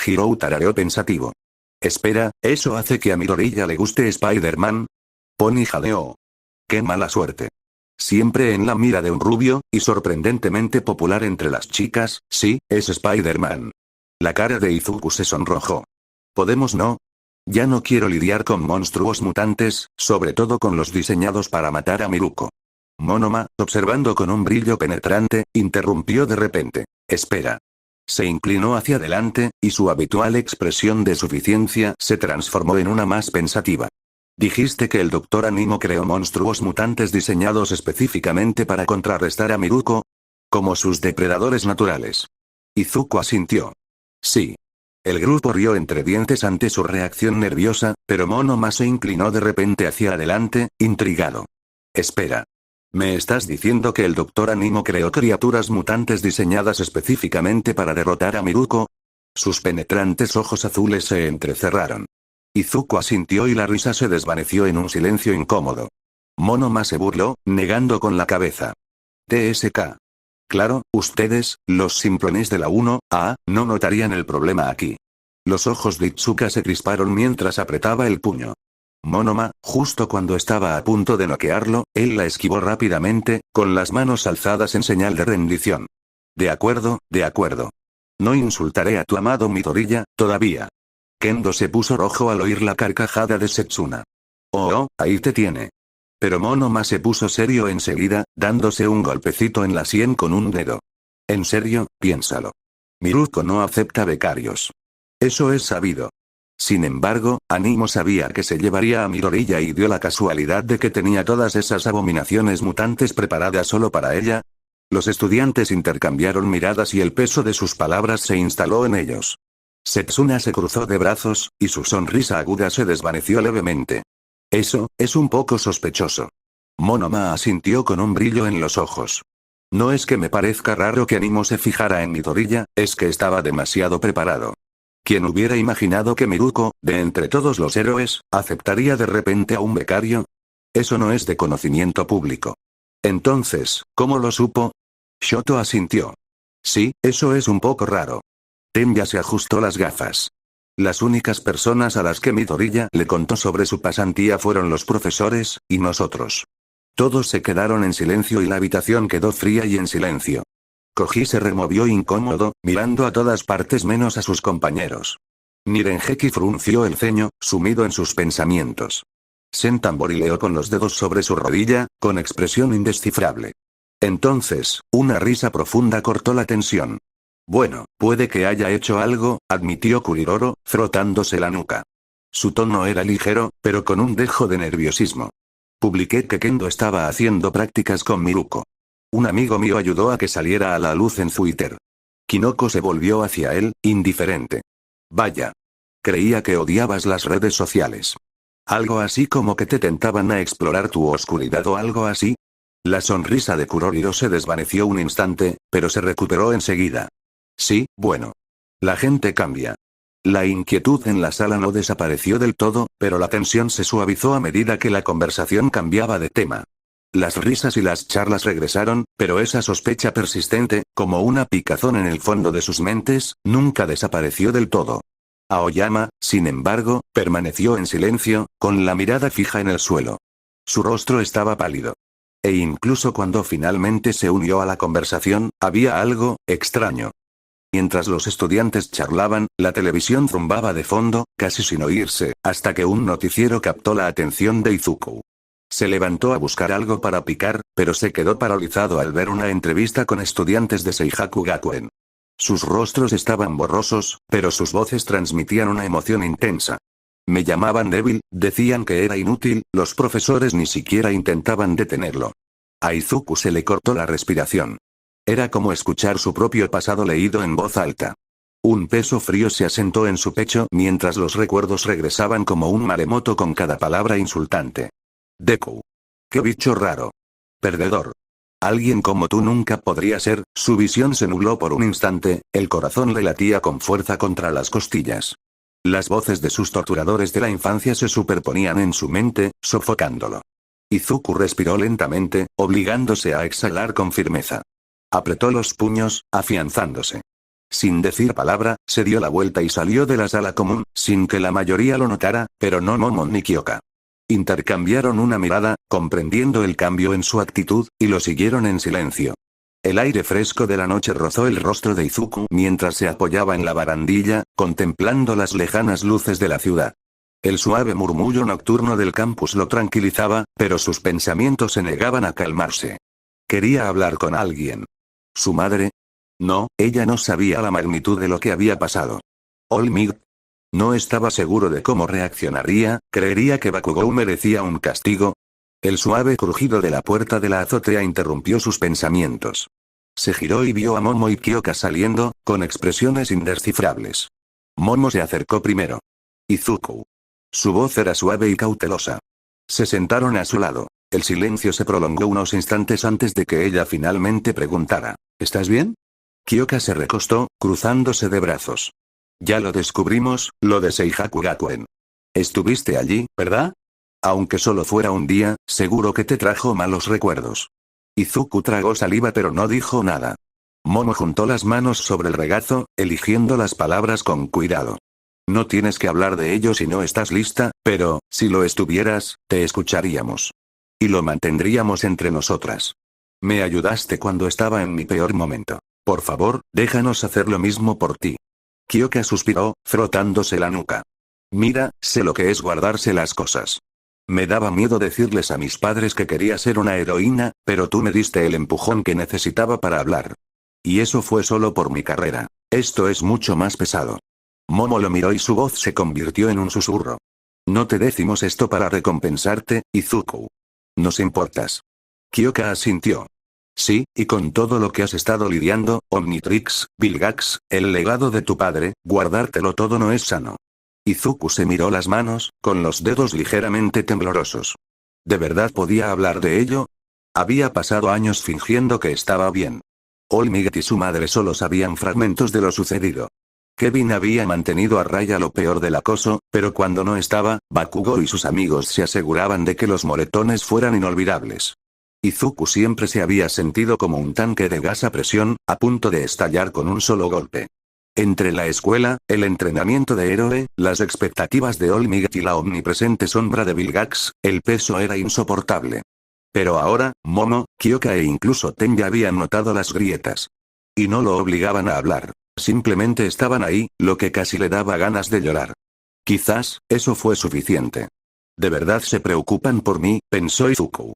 S2: Hirou tarareó pensativo. Espera, ¿eso hace que a Midoriya le guste Spider-Man? Pony jadeó. Qué mala suerte. Siempre en la mira de un rubio, y sorprendentemente popular entre las chicas, sí, es Spider-Man. La cara de Izuku se sonrojó. ¿Podemos no? Ya no quiero lidiar con monstruos mutantes, sobre todo con los diseñados para matar a Miruko. Monoma, observando con un brillo penetrante, interrumpió de repente. Espera. Se inclinó hacia adelante, y su habitual expresión de suficiencia se transformó en una más pensativa. Dijiste que el Dr. Animo creó monstruos mutantes diseñados específicamente para contrarrestar a Miruko, como sus depredadores naturales. Izuku asintió. Sí. El grupo rió entre dientes ante su reacción nerviosa, pero Monoma se inclinó de repente hacia adelante, intrigado. Espera. ¿Me estás diciendo que el Dr. Animo creó criaturas mutantes diseñadas específicamente para derrotar a Miruko? Sus penetrantes ojos azules se entrecerraron. Izuku asintió y la risa se desvaneció en un silencio incómodo. Monoma se burló, negando con la cabeza. TSK. Claro, ustedes, los simplones de la 1A, no notarían el problema aquí. Los ojos de Itsuka se crisparon mientras apretaba el puño. Monoma, justo cuando estaba a punto de noquearlo, él la esquivó rápidamente, con las manos alzadas en señal de rendición. De acuerdo, de acuerdo. No insultaré a tu amado Midoriya, todavía. Kendo se puso rojo al oír la carcajada de Setsuna. Oh, ahí te tiene. Pero Monoma se puso serio enseguida, dándose un golpecito en la sien con un dedo. En serio, piénsalo. Miruko no acepta becarios. Eso es sabido. Sin embargo, Animo sabía que se llevaría a Midoriya y dio la casualidad de que tenía todas esas abominaciones mutantes preparadas solo para ella. Los estudiantes intercambiaron miradas y el peso de sus palabras se instaló en ellos. Setsuna se cruzó de brazos, y su sonrisa aguda se desvaneció levemente. Eso, es un poco sospechoso. Monoma asintió con un brillo en los ojos. No es que me parezca raro que Animo se fijara en Midoriya, es que estaba demasiado preparado. ¿Quién hubiera imaginado que Miruko, de entre todos los héroes, aceptaría de repente a un becario? Eso no es de conocimiento público. Entonces, ¿cómo lo supo? Shoto asintió. Sí, eso es un poco raro. Tenya se ajustó las gafas. Las únicas personas a las que Midoriya le contó sobre su pasantía fueron los profesores, y nosotros. Todos se quedaron en silencio y la habitación quedó fría y en silencio. Koji se removió incómodo, mirando a todas partes menos a sus compañeros. Nirengeki frunció el ceño, sumido en sus pensamientos. Sen tamborileó con los dedos sobre su rodilla, con expresión indescifrable. Entonces, una risa profunda cortó la tensión. Bueno, puede que haya hecho algo, admitió Kuriroro, frotándose la nuca. Su tono era ligero, pero con un dejo de nerviosismo. Publiqué que Kendo estaba haciendo prácticas con Miruko. Un amigo mío ayudó a que saliera a la luz en Twitter. Kinoko se volvió hacia él, indiferente. Vaya. Creía que odiabas las redes sociales. Algo así como que te tentaban a explorar tu oscuridad o algo así. La sonrisa de Kuroriro se desvaneció un instante, pero se recuperó enseguida. Sí, bueno. La gente cambia. La inquietud en la sala no desapareció del todo, pero la tensión se suavizó a medida que la conversación cambiaba de tema. Las risas y las charlas regresaron, pero esa sospecha persistente, como una picazón en el fondo de sus mentes, nunca desapareció del todo. Aoyama, sin embargo, permaneció en silencio, con la mirada fija en el suelo. Su rostro estaba pálido. E incluso cuando finalmente se unió a la conversación, había algo extraño. Mientras los estudiantes charlaban, la televisión zumbaba de fondo, casi sin oírse, hasta que un noticiero captó la atención de Izuku. Se levantó a buscar algo para picar, pero se quedó paralizado al ver una entrevista con estudiantes de Seihaku Gakuen. Sus rostros estaban borrosos, pero sus voces transmitían una emoción intensa. Me llamaban débil, decían que era inútil, los profesores ni siquiera intentaban detenerlo. A Izuku se le cortó la respiración. Era como escuchar su propio pasado leído en voz alta. Un peso frío se asentó en su pecho mientras los recuerdos regresaban como un maremoto con cada palabra insultante. Deku. ¡Qué bicho raro! Perdedor. Alguien como tú nunca podría ser. Su visión se nubló por un instante, el corazón le latía con fuerza contra las costillas. Las voces de sus torturadores de la infancia se superponían en su mente, sofocándolo. Izuku respiró lentamente, obligándose a exhalar con firmeza. Apretó los puños, afianzándose. Sin decir palabra, se dio la vuelta y salió de la sala común, sin que la mayoría lo notara, pero no Momo ni Kyoka. Intercambiaron una mirada, comprendiendo el cambio en su actitud, y lo siguieron en silencio. El aire fresco de la noche rozó el rostro de Izuku mientras se apoyaba en la barandilla, contemplando las lejanas luces de la ciudad. El suave murmullo nocturno del campus lo tranquilizaba, pero sus pensamientos se negaban a calmarse. Quería hablar con alguien. ¿Su madre? No, ella no sabía la magnitud de lo que había pasado. All Might. No estaba seguro de cómo reaccionaría, creería que Bakugou merecía un castigo. El suave crujido de la puerta de la azotea interrumpió sus pensamientos. Se giró y vio a Momo y Kyoka saliendo, con expresiones indescifrables. Momo se acercó primero. Izuku. Su voz era suave y cautelosa. Se sentaron a su lado. El silencio se prolongó unos instantes antes de que ella finalmente preguntara. ¿Estás bien? Kyoka se recostó, cruzándose de brazos. Ya lo descubrimos, lo de Seihaku Gakuen. Estuviste allí, ¿verdad? Aunque solo fuera un día, seguro que te trajo malos recuerdos. Izuku tragó saliva pero no dijo nada. Momo juntó las manos sobre el regazo, eligiendo las palabras con cuidado. No tienes que hablar de ello si no estás lista, pero, si lo estuvieras, te escucharíamos. Y lo mantendríamos entre nosotras. Me ayudaste cuando estaba en mi peor momento. Por favor, déjanos hacer lo mismo por ti. Kyoka suspiró, frotándose la nuca. Mira, sé lo que es guardarse las cosas. Me daba miedo decirles a mis padres que quería ser una heroína, pero tú me diste el empujón que necesitaba para hablar. Y eso fue solo por mi carrera. Esto es mucho más pesado. Momo lo miró y su voz se convirtió en un susurro. No te decimos esto para recompensarte, Izuku. Nos importas. Kyoka asintió. Sí, y con todo lo que has estado lidiando, Omnitrix, Vilgax, el legado de tu padre, guardártelo todo no es sano. Izuku se miró las manos, con los dedos ligeramente temblorosos. ¿De verdad podía hablar de ello? Había pasado años fingiendo que estaba bien. All Might y su madre solo sabían fragmentos de lo sucedido. Kevin había mantenido a raya lo peor del acoso, pero cuando no estaba, Bakugou y sus amigos se aseguraban de que los moretones fueran inolvidables. Izuku siempre se había sentido como un tanque de gas a presión, a punto de estallar con un solo golpe. Entre la escuela, el entrenamiento de héroe, las expectativas de All Might y la omnipresente sombra de Vilgax, el peso era insoportable. Pero ahora, Momo, Kyoka e incluso Ten ya habían notado las grietas. Y no lo obligaban a hablar. Simplemente estaban ahí, lo que casi le daba ganas de llorar. Quizás, eso fue suficiente. De verdad se preocupan por mí, pensó Izuku.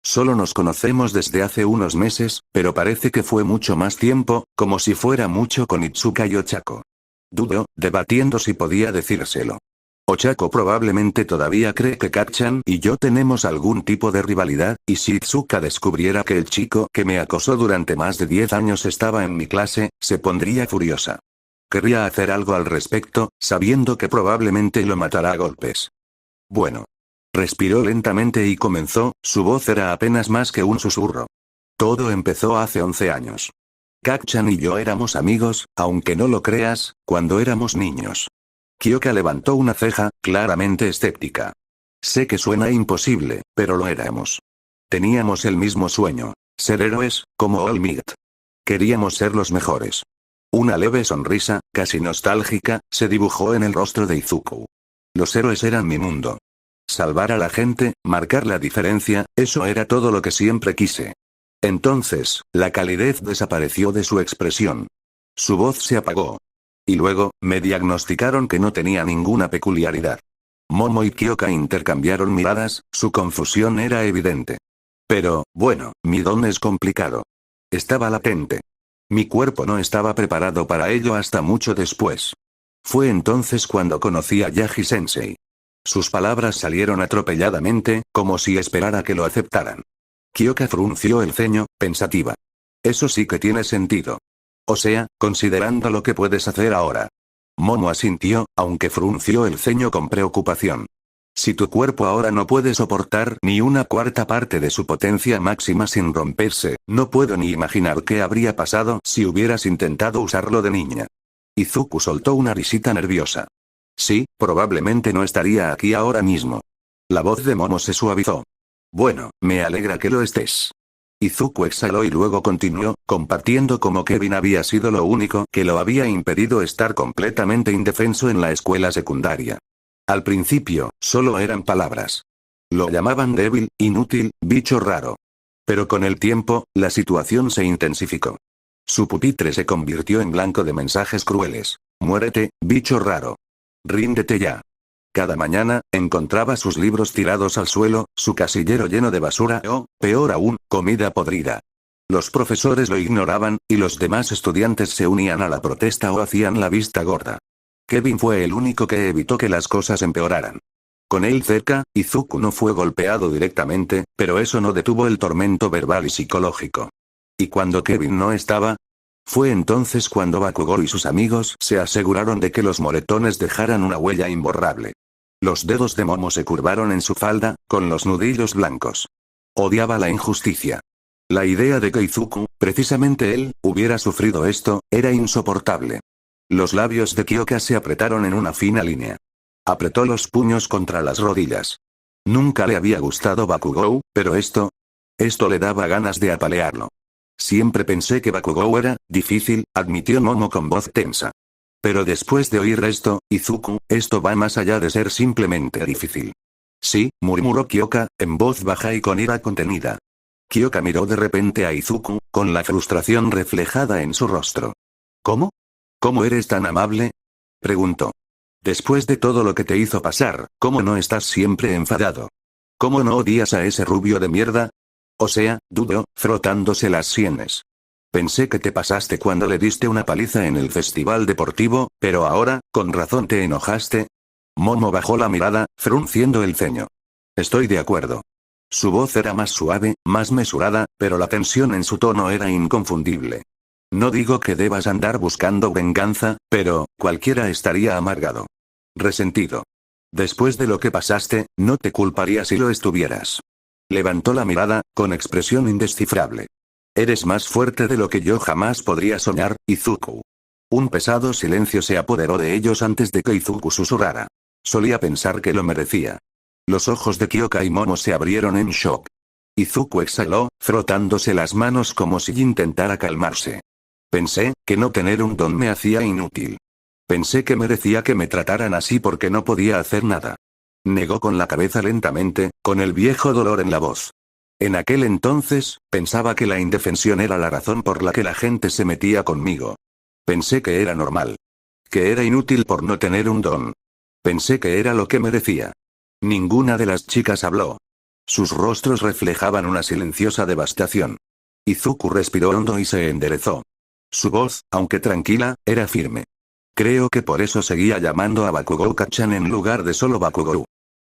S2: Solo nos conocemos desde hace unos meses, pero parece que fue mucho más tiempo, como si fuera mucho con Itsuka y Ochako. Dudó, debatiendo si podía decírselo. Ochako probablemente todavía cree que Kacchan y yo tenemos algún tipo de rivalidad, y si Itsuka descubriera que el chico que me acosó durante más de 10 años estaba en mi clase, se pondría furiosa. Querría hacer algo al respecto, sabiendo que probablemente lo matará a golpes. Bueno. Respiró lentamente y comenzó, su voz era apenas más que un susurro. Todo empezó hace 11 años. Kacchan y yo éramos amigos, aunque no lo creas, cuando éramos niños. Kyoka levantó una ceja, claramente escéptica. Sé que suena imposible, pero lo éramos. Teníamos el mismo sueño. Ser héroes, como All Might. Queríamos ser los mejores. Una leve sonrisa, casi nostálgica, se dibujó en el rostro de Izuku. Los héroes eran mi mundo. Salvar a la gente, marcar la diferencia, eso era todo lo que siempre quise. Entonces, la calidez desapareció de su expresión. Su voz se apagó. Y luego, me diagnosticaron que no tenía ninguna peculiaridad. Momo y Kyoka intercambiaron miradas, su confusión era evidente. Pero, bueno, mi don es complicado. Estaba latente. Mi cuerpo no estaba preparado para ello hasta mucho después. Fue entonces cuando conocí a Yagi-sensei. Sus palabras salieron atropelladamente, como si esperara que lo aceptaran. Kyoka frunció el ceño, pensativa. Eso sí que tiene sentido. O sea, considerando lo que puedes hacer ahora. Momo asintió, aunque frunció el ceño con preocupación. Si tu cuerpo ahora no puede soportar ni una cuarta parte de su potencia máxima sin romperse, no puedo ni imaginar qué habría pasado si hubieras intentado usarlo de niña. Izuku soltó una risita nerviosa. Sí, probablemente no estaría aquí ahora mismo. La voz de Momo se suavizó. Bueno, me alegra que lo estés. Izuku exhaló y luego continuó, compartiendo cómo Kevin había sido lo único que lo había impedido estar completamente indefenso en la escuela secundaria. Al principio, solo eran palabras. Lo llamaban débil, inútil, bicho raro. Pero con el tiempo, la situación se intensificó. Su pupitre se convirtió en blanco de mensajes crueles. Muérete, bicho raro. Ríndete ya. Cada mañana, encontraba sus libros tirados al suelo, su casillero lleno de basura o, peor aún, comida podrida. Los profesores lo ignoraban, y los demás estudiantes se unían a la protesta o hacían la vista gorda. Kevin fue el único que evitó que las cosas empeoraran. Con él cerca, Izuku no fue golpeado directamente, pero eso no detuvo el tormento verbal y psicológico. ¿Y cuando Kevin no estaba? Fue entonces cuando Bakugou y sus amigos se aseguraron de que los moretones dejaran una huella imborrable. Los dedos de Momo se curvaron en su falda, con los nudillos blancos. Odiaba la injusticia. La idea de que Izuku, precisamente él, hubiera sufrido esto, era insoportable. Los labios de Kyoka se apretaron en una fina línea. Apretó los puños contra las rodillas. Nunca le había gustado Bakugou, pero esto le daba ganas de apalearlo. Siempre pensé que Bakugou era difícil, admitió Momo con voz tensa. Pero después de oír esto, Izuku, esto va más allá de ser simplemente difícil. Sí, murmuró Kyoka, en voz baja y con ira contenida. Kyoka miró de repente a Izuku, con la frustración reflejada en su rostro. ¿Cómo? ¿Cómo eres tan amable? Preguntó. Después de todo lo que te hizo pasar, ¿cómo no estás siempre enfadado? ¿Cómo no odias a ese rubio de mierda? O sea, dudó, frotándose las sienes. Pensé que te pasaste cuando le diste una paliza en el festival deportivo, pero ahora, con razón te enojaste. Momo bajó la mirada, frunciendo el ceño. Estoy de acuerdo. Su voz era más suave, más mesurada, pero la tensión en su tono era inconfundible. No digo que debas andar buscando venganza, pero, cualquiera estaría amargado. Resentido. Después de lo que pasaste, no te culparía si lo estuvieras. Levantó la mirada, con expresión indescifrable. Eres más fuerte de lo que yo jamás podría soñar, Izuku. Un pesado silencio se apoderó de ellos antes de que Izuku susurrara. Solía pensar que lo merecía. Los ojos de Kyoka y Momo se abrieron en shock. Izuku exhaló, frotándose las manos como si intentara calmarse. Pensé que no tener un don me hacía inútil. Pensé que merecía que me trataran así porque no podía hacer nada. Negó con la cabeza lentamente, con el viejo dolor en la voz. En aquel entonces, pensaba que la indefensión era la razón por la que la gente se metía conmigo. Pensé que era normal. Que era inútil por no tener un don. Pensé que era lo que merecía. Ninguna de las chicas habló. Sus rostros reflejaban una silenciosa devastación. Izuku respiró hondo y se enderezó. Su voz, aunque tranquila, era firme. Creo que por eso seguía llamando a Bakugou Kacchan en lugar de solo Bakugou.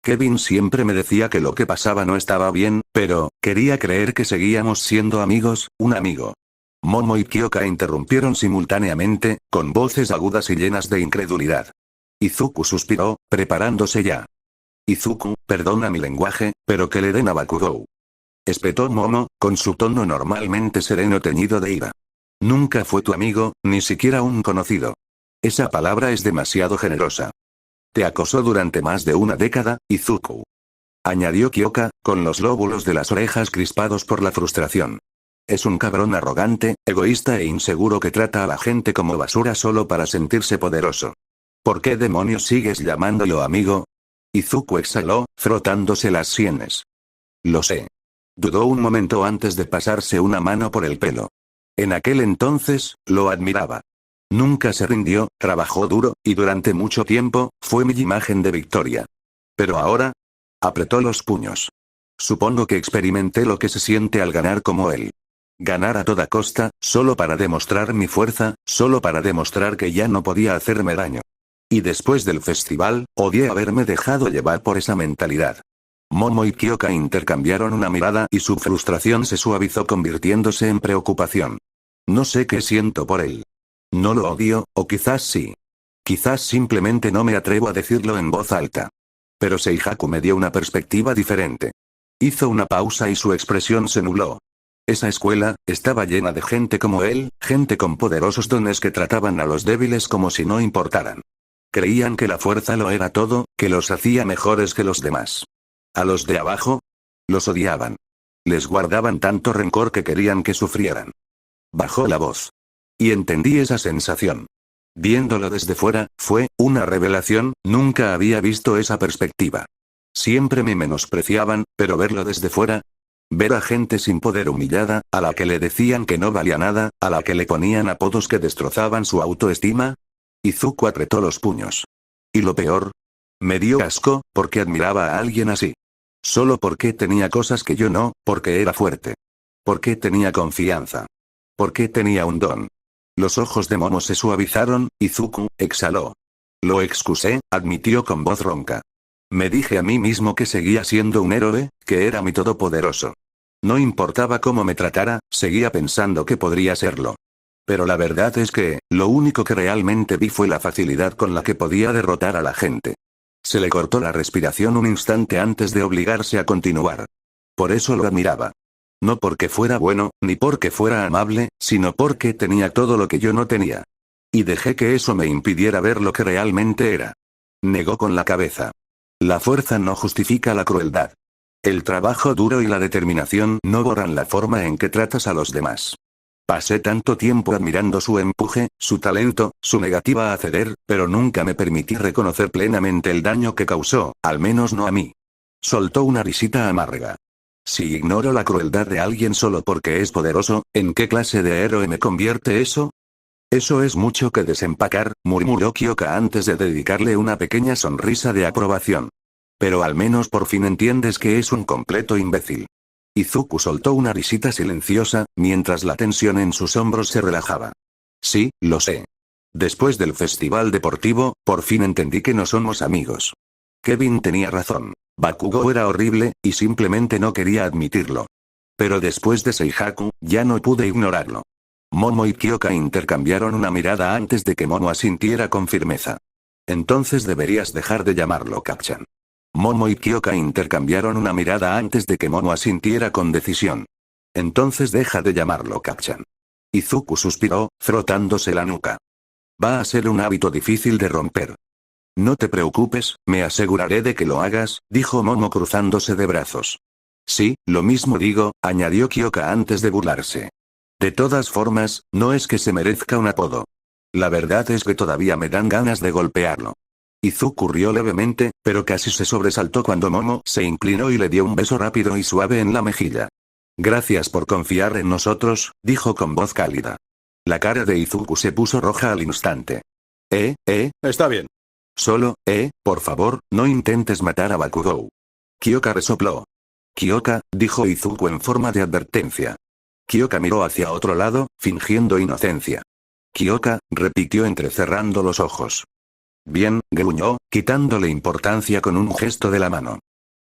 S2: Kevin siempre me decía que lo que pasaba no estaba bien, pero, quería creer que seguíamos siendo amigos, un amigo. Momo y Kyoka interrumpieron simultáneamente, con voces agudas y llenas de incredulidad. Izuku suspiró, preparándose ya. Izuku, perdona mi lenguaje, pero que le den a Bakugou. Espetó Momo, con su tono normalmente sereno teñido de ira. Nunca fue tu amigo, ni siquiera un conocido. Esa palabra es demasiado generosa. Te acosó durante más de una década, Izuku. Añadió Kyoka, con los lóbulos de las orejas crispados por la frustración. Es un cabrón arrogante, egoísta e inseguro que trata a la gente como basura solo para sentirse poderoso. ¿Por qué demonios sigues llamándolo amigo? Izuku exhaló, frotándose las sienes. Lo sé. Dudó un momento antes de pasarse una mano por el pelo. En aquel entonces, lo admiraba. Nunca se rindió, trabajó duro, y durante mucho tiempo, fue mi imagen de victoria. Pero ahora, apretó los puños. Supongo que experimenté lo que se siente al ganar como él. Ganar a toda costa, solo para demostrar mi fuerza, solo para demostrar que ya no podía hacerme daño. Y después del festival, odié haberme dejado llevar por esa mentalidad. Momo y Kyoka intercambiaron una mirada y su frustración se suavizó convirtiéndose en preocupación. No sé qué siento por él. No lo odio, o quizás sí. Quizás simplemente no me atrevo a decirlo en voz alta. Pero Seihaku me dio una perspectiva diferente. Hizo una pausa y su expresión se nubló. Esa escuela, estaba llena de gente como él, gente con poderosos dones que trataban a los débiles como si no importaran. Creían que la fuerza lo era todo, que los hacía mejores que los demás. A los de abajo, los odiaban. Les guardaban tanto rencor que querían que sufrieran. Bajó la voz. Y entendí esa sensación. Viéndolo desde fuera, fue una revelación, nunca había visto esa perspectiva. Siempre me menospreciaban, pero verlo desde fuera. Ver a gente sin poder humillada, a la que le decían que no valía nada, a la que le ponían apodos que destrozaban su autoestima. Izuku apretó los puños. Y lo peor. Me dio asco, porque admiraba a alguien así. Solo porque tenía cosas que yo no, porque era fuerte. Porque tenía confianza. Porque tenía un don. Los ojos de Momo se suavizaron, Izuku exhaló. Lo excusé, admitió con voz ronca. Me dije a mí mismo que seguía siendo un héroe, que era mi todopoderoso. No importaba cómo me tratara, seguía pensando que podría serlo. Pero la verdad es que, lo único que realmente vi fue la facilidad con la que podía derrotar a la gente. Se le cortó la respiración un instante antes de obligarse a continuar. Por eso lo admiraba. No porque fuera bueno, ni porque fuera amable, sino porque tenía todo lo que yo no tenía. Y dejé que eso me impidiera ver lo que realmente era. Negó con la cabeza. La fuerza no justifica la crueldad. El trabajo duro y la determinación no borran la forma en que tratas a los demás. Pasé tanto tiempo admirando su empuje, su talento, su negativa a ceder, pero nunca me permití reconocer plenamente el daño que causó, al menos no a mí. Soltó una risita amarga. Si ignoro la crueldad de alguien solo porque es poderoso, ¿en qué clase de héroe me convierte eso? Eso es mucho que desempacar, murmuró Kyoka antes de dedicarle una pequeña sonrisa de aprobación. Pero al menos por fin entiendes que es un completo imbécil. Izuku soltó una risita silenciosa, mientras la tensión en sus hombros se relajaba. Sí, lo sé. Después del festival deportivo, por fin entendí que no somos amigos. Kevin tenía razón. Bakugou era horrible, y simplemente no quería admitirlo. Pero después de Seihaku, ya no pude ignorarlo. Momo y Kyoka intercambiaron una mirada antes de que Momo asintiera con firmeza. Entonces deberías dejar de llamarlo Kacchan. Momo y Kyoka intercambiaron una mirada antes de que Momo asintiera con decisión. Entonces deja de llamarlo Kacchan. Izuku suspiró, frotándose la nuca. Va a ser un hábito difícil de romper. No te preocupes, me aseguraré de que lo hagas, dijo Momo cruzándose de brazos. Sí, lo mismo digo, añadió Kyoka antes de burlarse. De todas formas, no es que se merezca un apodo. La verdad es que todavía me dan ganas de golpearlo. Izuku rió levemente, pero casi se sobresaltó cuando Momo se inclinó y le dio un beso rápido y suave en la mejilla. Gracias por confiar en nosotros, dijo con voz cálida. La cara de Izuku se puso roja al instante.
S3: Está bien.
S2: Solo, por favor, no intentes matar a Bakugou. Kyoka resopló. Kyoka, dijo Izuku en forma de advertencia. Kyoka miró hacia otro lado, fingiendo inocencia. Kyoka, repitió entrecerrando los ojos. Bien, gruñó, quitándole importancia con un gesto de la mano.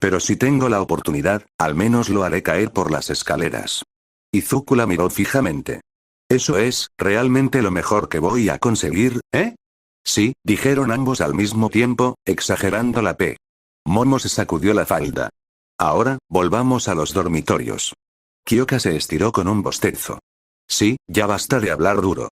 S2: Pero si tengo la oportunidad, al menos lo haré caer por las escaleras. Izuku la miró fijamente. Eso es, realmente lo mejor que voy a conseguir, ¿eh? Sí, dijeron ambos al mismo tiempo, exagerando la P. Momo se sacudió la falda. Ahora, volvamos a los dormitorios. Kyoka se estiró con un bostezo. Sí, ya basta de hablar duro.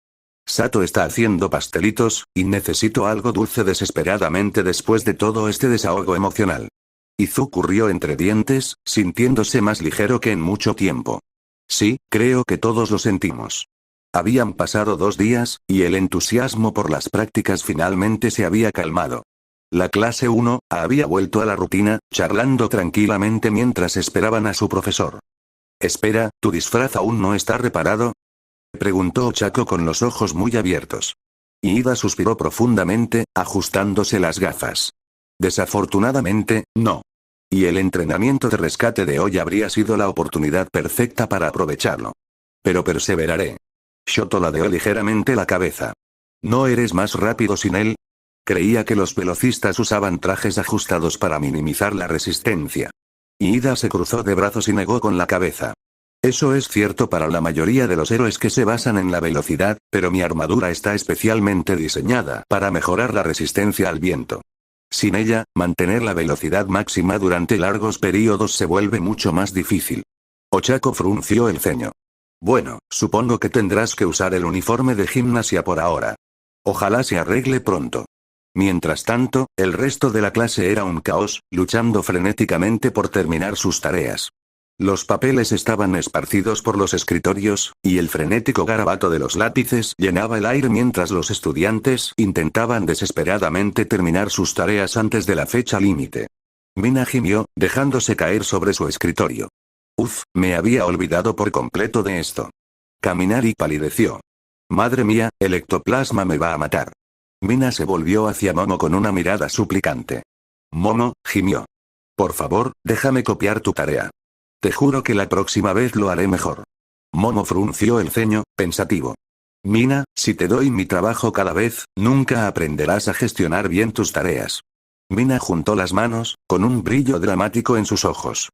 S2: Sato está haciendo pastelitos, y necesito algo dulce desesperadamente después de todo este desahogo emocional. Izuku rió entre dientes, sintiéndose más ligero que en mucho tiempo. Sí, creo que todos lo sentimos. Habían pasado 2 días, y el entusiasmo por las prácticas finalmente se había calmado. La clase 1 había vuelto a la rutina, charlando tranquilamente mientras esperaban a su profesor. Espera, ¿tu disfraz aún no está reparado?, preguntó Ochako con los ojos muy abiertos. Ida suspiró profundamente, ajustándose las gafas. Desafortunadamente, no. Y el entrenamiento de rescate de hoy habría sido la oportunidad perfecta para aprovecharlo. Pero perseveraré. Shoto ladeó ligeramente la cabeza. ¿No eres más rápido sin él? Creía que los velocistas usaban trajes ajustados para minimizar la resistencia. Ida se cruzó de brazos y negó con la cabeza. Eso es cierto para la mayoría de los héroes que se basan en la velocidad, pero mi armadura está especialmente diseñada para mejorar la resistencia al viento. Sin ella, mantener la velocidad máxima durante largos periodos se vuelve mucho más difícil. Ochako frunció el ceño. Bueno, supongo que tendrás que usar el uniforme de gimnasia por ahora. Ojalá se arregle pronto. Mientras tanto, el resto de la clase era un caos, luchando frenéticamente por terminar sus tareas. Los papeles estaban esparcidos por los escritorios, y el frenético garabato de los lápices llenaba el aire mientras los estudiantes intentaban desesperadamente terminar sus tareas antes de la fecha límite. Mina gimió, dejándose caer sobre su escritorio. Uf, me había olvidado por completo de esto. Kaminari palideció. Madre mía, el ectoplasma me va a matar. Mina se volvió hacia Momo con una mirada suplicante. Momo, gimió. Por favor, déjame copiar tu tarea. Te juro que la próxima vez lo haré mejor. Momo frunció el ceño, pensativo. Mina, si te doy mi trabajo cada vez, nunca aprenderás a gestionar bien tus tareas. Mina juntó las manos, con un brillo dramático en sus ojos.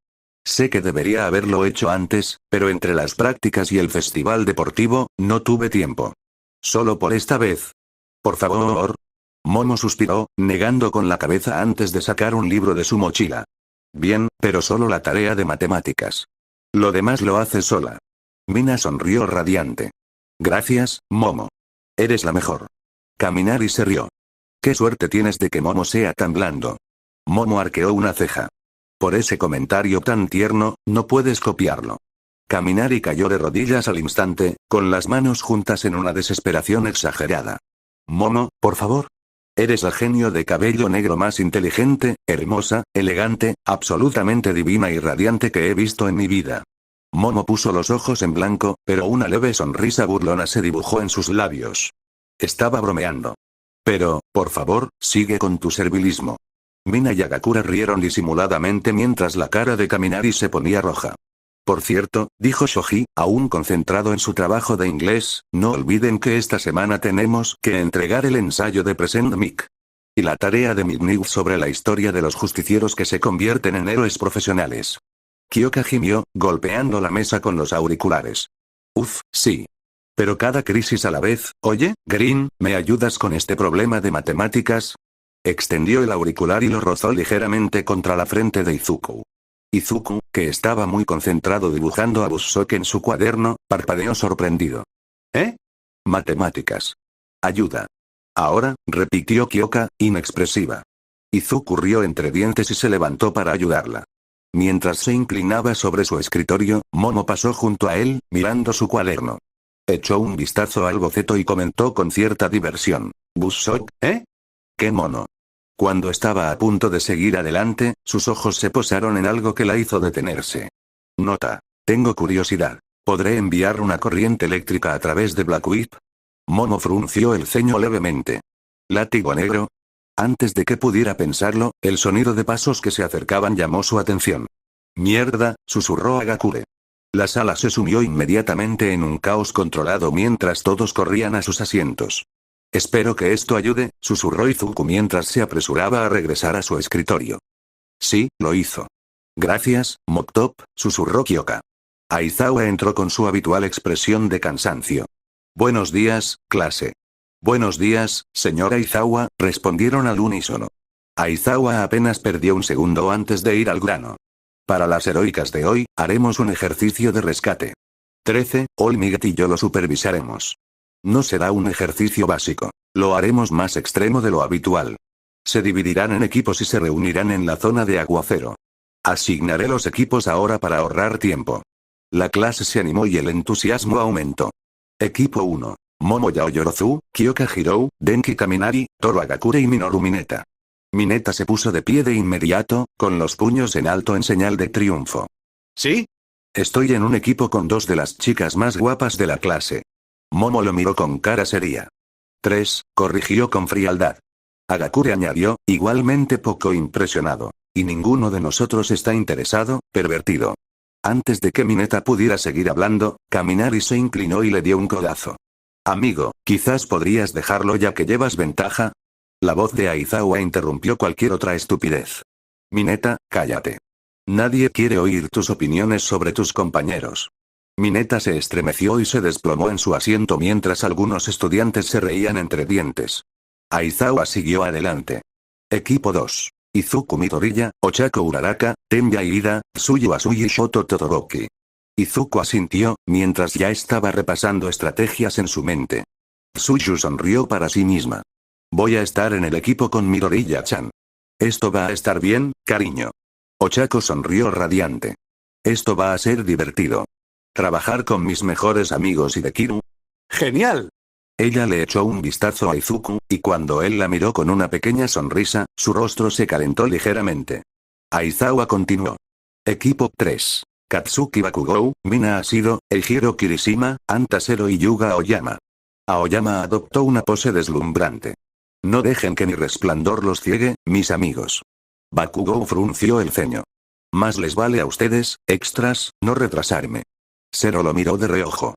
S2: Sé que debería haberlo hecho antes, pero entre las prácticas y el festival deportivo, no tuve tiempo. Solo por esta vez. Por favor. Momo suspiró, negando con la cabeza antes de sacar un libro de su mochila. Bien, pero solo la tarea de matemáticas. Lo demás lo haces sola. Mina sonrió radiante. Gracias, Momo. Eres la mejor. Kaminari se rió. Qué suerte tienes de que Momo sea tan blando. Momo arqueó una ceja. Por ese comentario tan tierno, no puedes copiarlo. Kaminari cayó de rodillas al instante, con las manos juntas en una desesperación exagerada. Momo, por favor. Eres el genio de cabello negro más inteligente, hermosa, elegante, absolutamente divina y radiante que he visto en mi vida. Momo puso los ojos en blanco, pero una leve sonrisa burlona se dibujó en sus labios. Estaba bromeando. Pero, por favor, sigue con tu servilismo. Mina y Agakura rieron disimuladamente mientras la cara de Kaminari se ponía roja. Por cierto, dijo Shoji, aún concentrado en su trabajo de inglés, no olviden que esta semana tenemos que entregar el ensayo de Present Mic. Y la tarea de Midnight sobre la historia de los justicieros que se convierten en héroes profesionales. Kyoka gimió, golpeando la mesa con los auriculares. Uf, sí. Pero cada crisis a la vez, oye, Green, ¿me ayudas con este problema de matemáticas? Extendió el auricular y lo rozó ligeramente contra la frente de Izuku. Izuku, que estaba muy concentrado dibujando a Bussoke en su cuaderno, parpadeó sorprendido. ¿Eh? Matemáticas. Ayuda. Ahora, repitió Kyoka, inexpresiva. Izuku rió entre dientes y se levantó para ayudarla. Mientras se inclinaba sobre su escritorio, Momo pasó junto a él, mirando su cuaderno. Echó un vistazo al boceto y comentó con cierta diversión. ¿Bussoke, eh? ¡Qué mono! Cuando estaba a punto de seguir adelante, sus ojos se posaron en algo que la hizo detenerse. Nota. Tengo curiosidad. ¿Podré enviar una corriente eléctrica a través de Black Whip? Momo frunció el ceño levemente. ¿Látigo negro? Antes de que pudiera pensarlo, el sonido de pasos que se acercaban llamó su atención. Mierda, susurró Hagakure. La sala se sumió inmediatamente en un caos controlado mientras todos corrían a sus asientos. Espero que esto ayude, susurró Izuku mientras se apresuraba a regresar a su escritorio. Sí, lo hizo. Gracias, Moktop, susurró Kyoka. Aizawa entró con su habitual expresión de cansancio. Buenos días, clase. Buenos días, señora Aizawa, respondieron al unísono. Aizawa apenas perdió un segundo antes de ir al grano. Para las heroicas de hoy, haremos un ejercicio de rescate. 13, Olmigat y yo lo supervisaremos. No será un ejercicio básico. Lo haremos más extremo de lo habitual. Se dividirán en equipos y se reunirán en la zona de aguacero. Asignaré los equipos ahora para ahorrar tiempo. La clase se animó y el entusiasmo aumentó. Equipo 1. Momo Yaoyorozu, Kyoka Hirou, Denki Kaminari, Toro Hagakure y Minoru Mineta. Mineta se puso de pie de inmediato, con los puños en alto en señal de triunfo.
S3: ¿Sí?
S2: Estoy en un equipo con dos de las chicas más guapas de la clase. Momo lo miró con cara seria. 3, corrigió con frialdad. Hagakure añadió, igualmente poco impresionado. Y ninguno de nosotros está interesado, pervertido. Antes de que Mineta pudiera seguir hablando, Kaminari se inclinó y le dio un codazo. Amigo, quizás podrías dejarlo ya que llevas ventaja. La voz de Aizawa interrumpió cualquier otra estupidez. Mineta, cállate. Nadie quiere oír tus opiniones sobre tus compañeros. Mineta se estremeció y se desplomó en su asiento mientras algunos estudiantes se reían entre dientes. Aizawa siguió adelante. Equipo 2. Izuku Midoriya, Ochako Uraraka, Tenya Iida, Tsuyu Asui y Shoto Todoroki. Izuku asintió, mientras ya estaba repasando estrategias en su mente. Tsuyu sonrió para sí misma. Voy a estar en el equipo con Midoriya-chan. Esto va a estar bien, cariño. Ochako sonrió radiante. Esto va a ser divertido. Trabajar con mis mejores amigos y de Kiru.
S3: ¡Genial!
S2: Ella le echó un vistazo a Izuku, y cuando él la miró con una pequeña sonrisa, su rostro se calentó ligeramente. Aizawa continuó. Equipo 3. Katsuki Bakugou, Mina Ashido, Eijiro Kirishima, Antasero y Yuga Aoyama. Aoyama adoptó una pose deslumbrante. No dejen que mi resplandor los ciegue, mis amigos. Bakugou frunció el ceño. Más les vale a ustedes, extras, no retrasarme. Zero lo miró de reojo.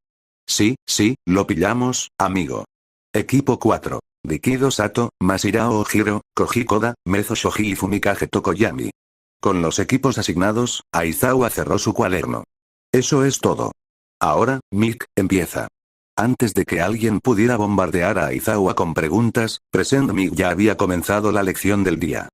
S2: Sí, lo pillamos, amigo. Equipo 4. Rikido Sato, Masirao Ojiro, Koji Koda, Mezo Shoji y Fumikage Tokoyami. Con los equipos asignados, Aizawa cerró su cuaderno. Eso es todo. Ahora, Mick, empieza. Antes de que alguien pudiera bombardear a Aizawa con preguntas, Present Mick ya había comenzado la lección del día.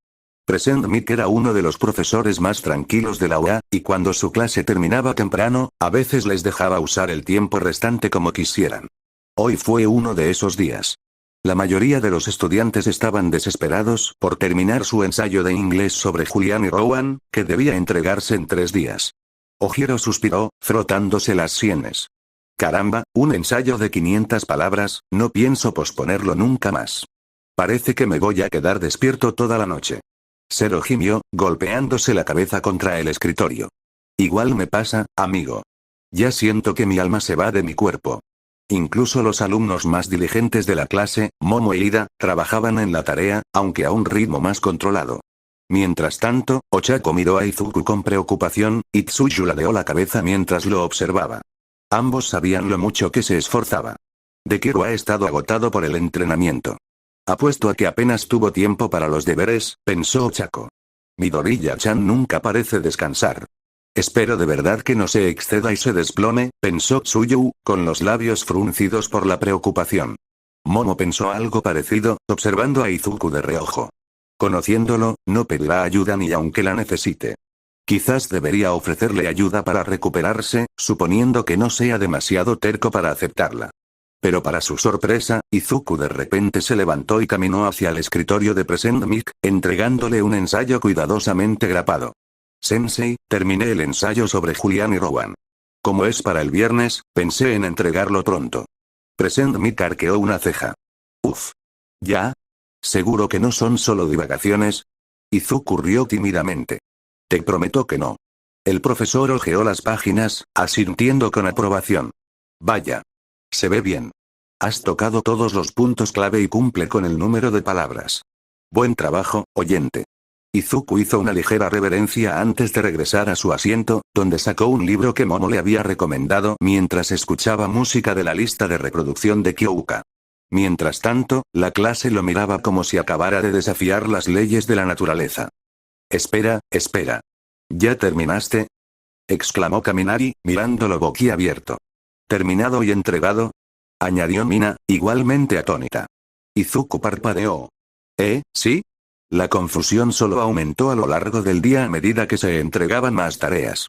S2: Present Mick era uno de los profesores más tranquilos de la UA, y cuando su clase terminaba temprano, a veces les dejaba usar el tiempo restante como quisieran. Hoy fue uno de esos días. La mayoría de los estudiantes estaban desesperados por terminar su ensayo de inglés sobre Julian y Rowan, que debía entregarse en 3 días. Ojiro suspiró, frotándose las sienes. Caramba, un ensayo de 500 palabras, no pienso posponerlo nunca más. Parece que me voy a quedar despierto toda la noche. Zero gimió, golpeándose la cabeza contra el escritorio. Igual me pasa, amigo. Ya siento que mi alma se va de mi cuerpo. Incluso los alumnos más diligentes de la clase, Momo e Ida, trabajaban en la tarea, aunque a un ritmo más controlado. Mientras tanto, Ochako miró a Izuku con preocupación, y Tsuyu ladeó la cabeza mientras lo observaba. Ambos sabían lo mucho que se esforzaba. Dekiru ha estado agotado por el entrenamiento. Apuesto a que apenas tuvo tiempo para los deberes, pensó Ochako. Midoriya-chan nunca parece descansar. Espero de verdad que no se exceda y se desplome, pensó Tsuyu, con los labios fruncidos por la preocupación. Momo pensó algo parecido, observando a Izuku de reojo. Conociéndolo, no pedirá ayuda ni aunque la necesite. Quizás debería ofrecerle ayuda para recuperarse, suponiendo que no sea demasiado terco para aceptarla. Pero para su sorpresa, Izuku de repente se levantó y caminó hacia el escritorio de Present Mic, entregándole un ensayo cuidadosamente grapado. Sensei, terminé el ensayo sobre Julian y Rowan. Como es para el viernes, pensé en entregarlo pronto. Present Mic arqueó una ceja. Uf. ¿Ya? ¿Seguro que no son solo divagaciones? Izuku rió tímidamente. Te prometo que no. El profesor hojeó las páginas, asintiendo con aprobación. Vaya. Se ve bien. Has tocado todos los puntos clave y cumple con el número de palabras. Buen trabajo, oyente. Izuku hizo una ligera reverencia antes de regresar a su asiento, donde sacó un libro que Momo le había recomendado mientras escuchaba música de la lista de reproducción de Kyouka. Mientras tanto, la clase lo miraba como si acabara de desafiar las leyes de la naturaleza. Espera. ¿Ya terminaste? Exclamó Kaminari, mirándolo boquiabierto. ¿Terminado y entregado? Añadió Mina, igualmente atónita. Izuku parpadeó. ¿Sí? La confusión solo aumentó a lo largo del día a medida que se entregaban más tareas.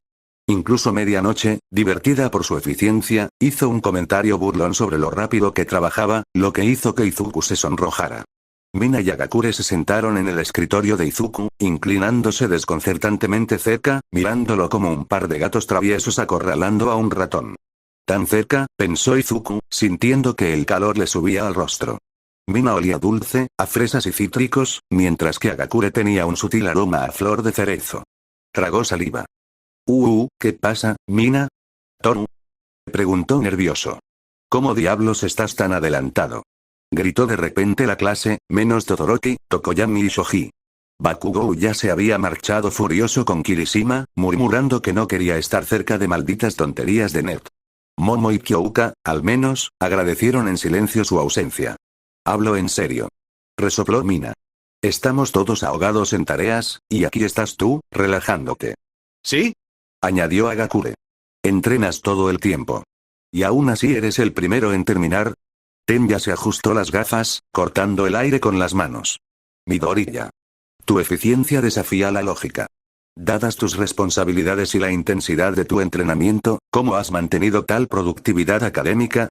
S2: Incluso medianoche, divertida por su eficiencia, hizo un comentario burlón sobre lo rápido que trabajaba, lo que hizo que Izuku se sonrojara. Mina y Agakure se sentaron en el escritorio de Izuku, inclinándose desconcertantemente cerca, mirándolo como un par de gatos traviesos acorralando a un ratón. Tan cerca, pensó Izuku, sintiendo que el calor le subía al rostro. Mina olía dulce, a fresas y cítricos, mientras que Agakure tenía un sutil aroma a flor de cerezo. Tragó saliva. ¿Qué pasa, Mina? ¿Toru? Preguntó nervioso. ¿Cómo diablos estás tan adelantado? Gritó de repente la clase, menos Todoroki, Tokoyami y Shoji. Bakugou ya se había marchado furioso con Kirishima, murmurando que no quería estar cerca de malditas tonterías de Net. Momo y Kyouka, al menos, agradecieron en silencio su ausencia. Hablo en serio. Resopló Mina. Estamos todos ahogados en tareas, y aquí estás tú, relajándote.
S3: ¿Sí?
S2: Añadió Agakure. Entrenas todo el tiempo. ¿Y aún así eres el primero en terminar? Tenya se ajustó las gafas, cortando el aire con las manos. Midoriya. Tu eficiencia desafía la lógica. Dadas tus responsabilidades y la intensidad de tu entrenamiento, ¿cómo has mantenido tal productividad académica?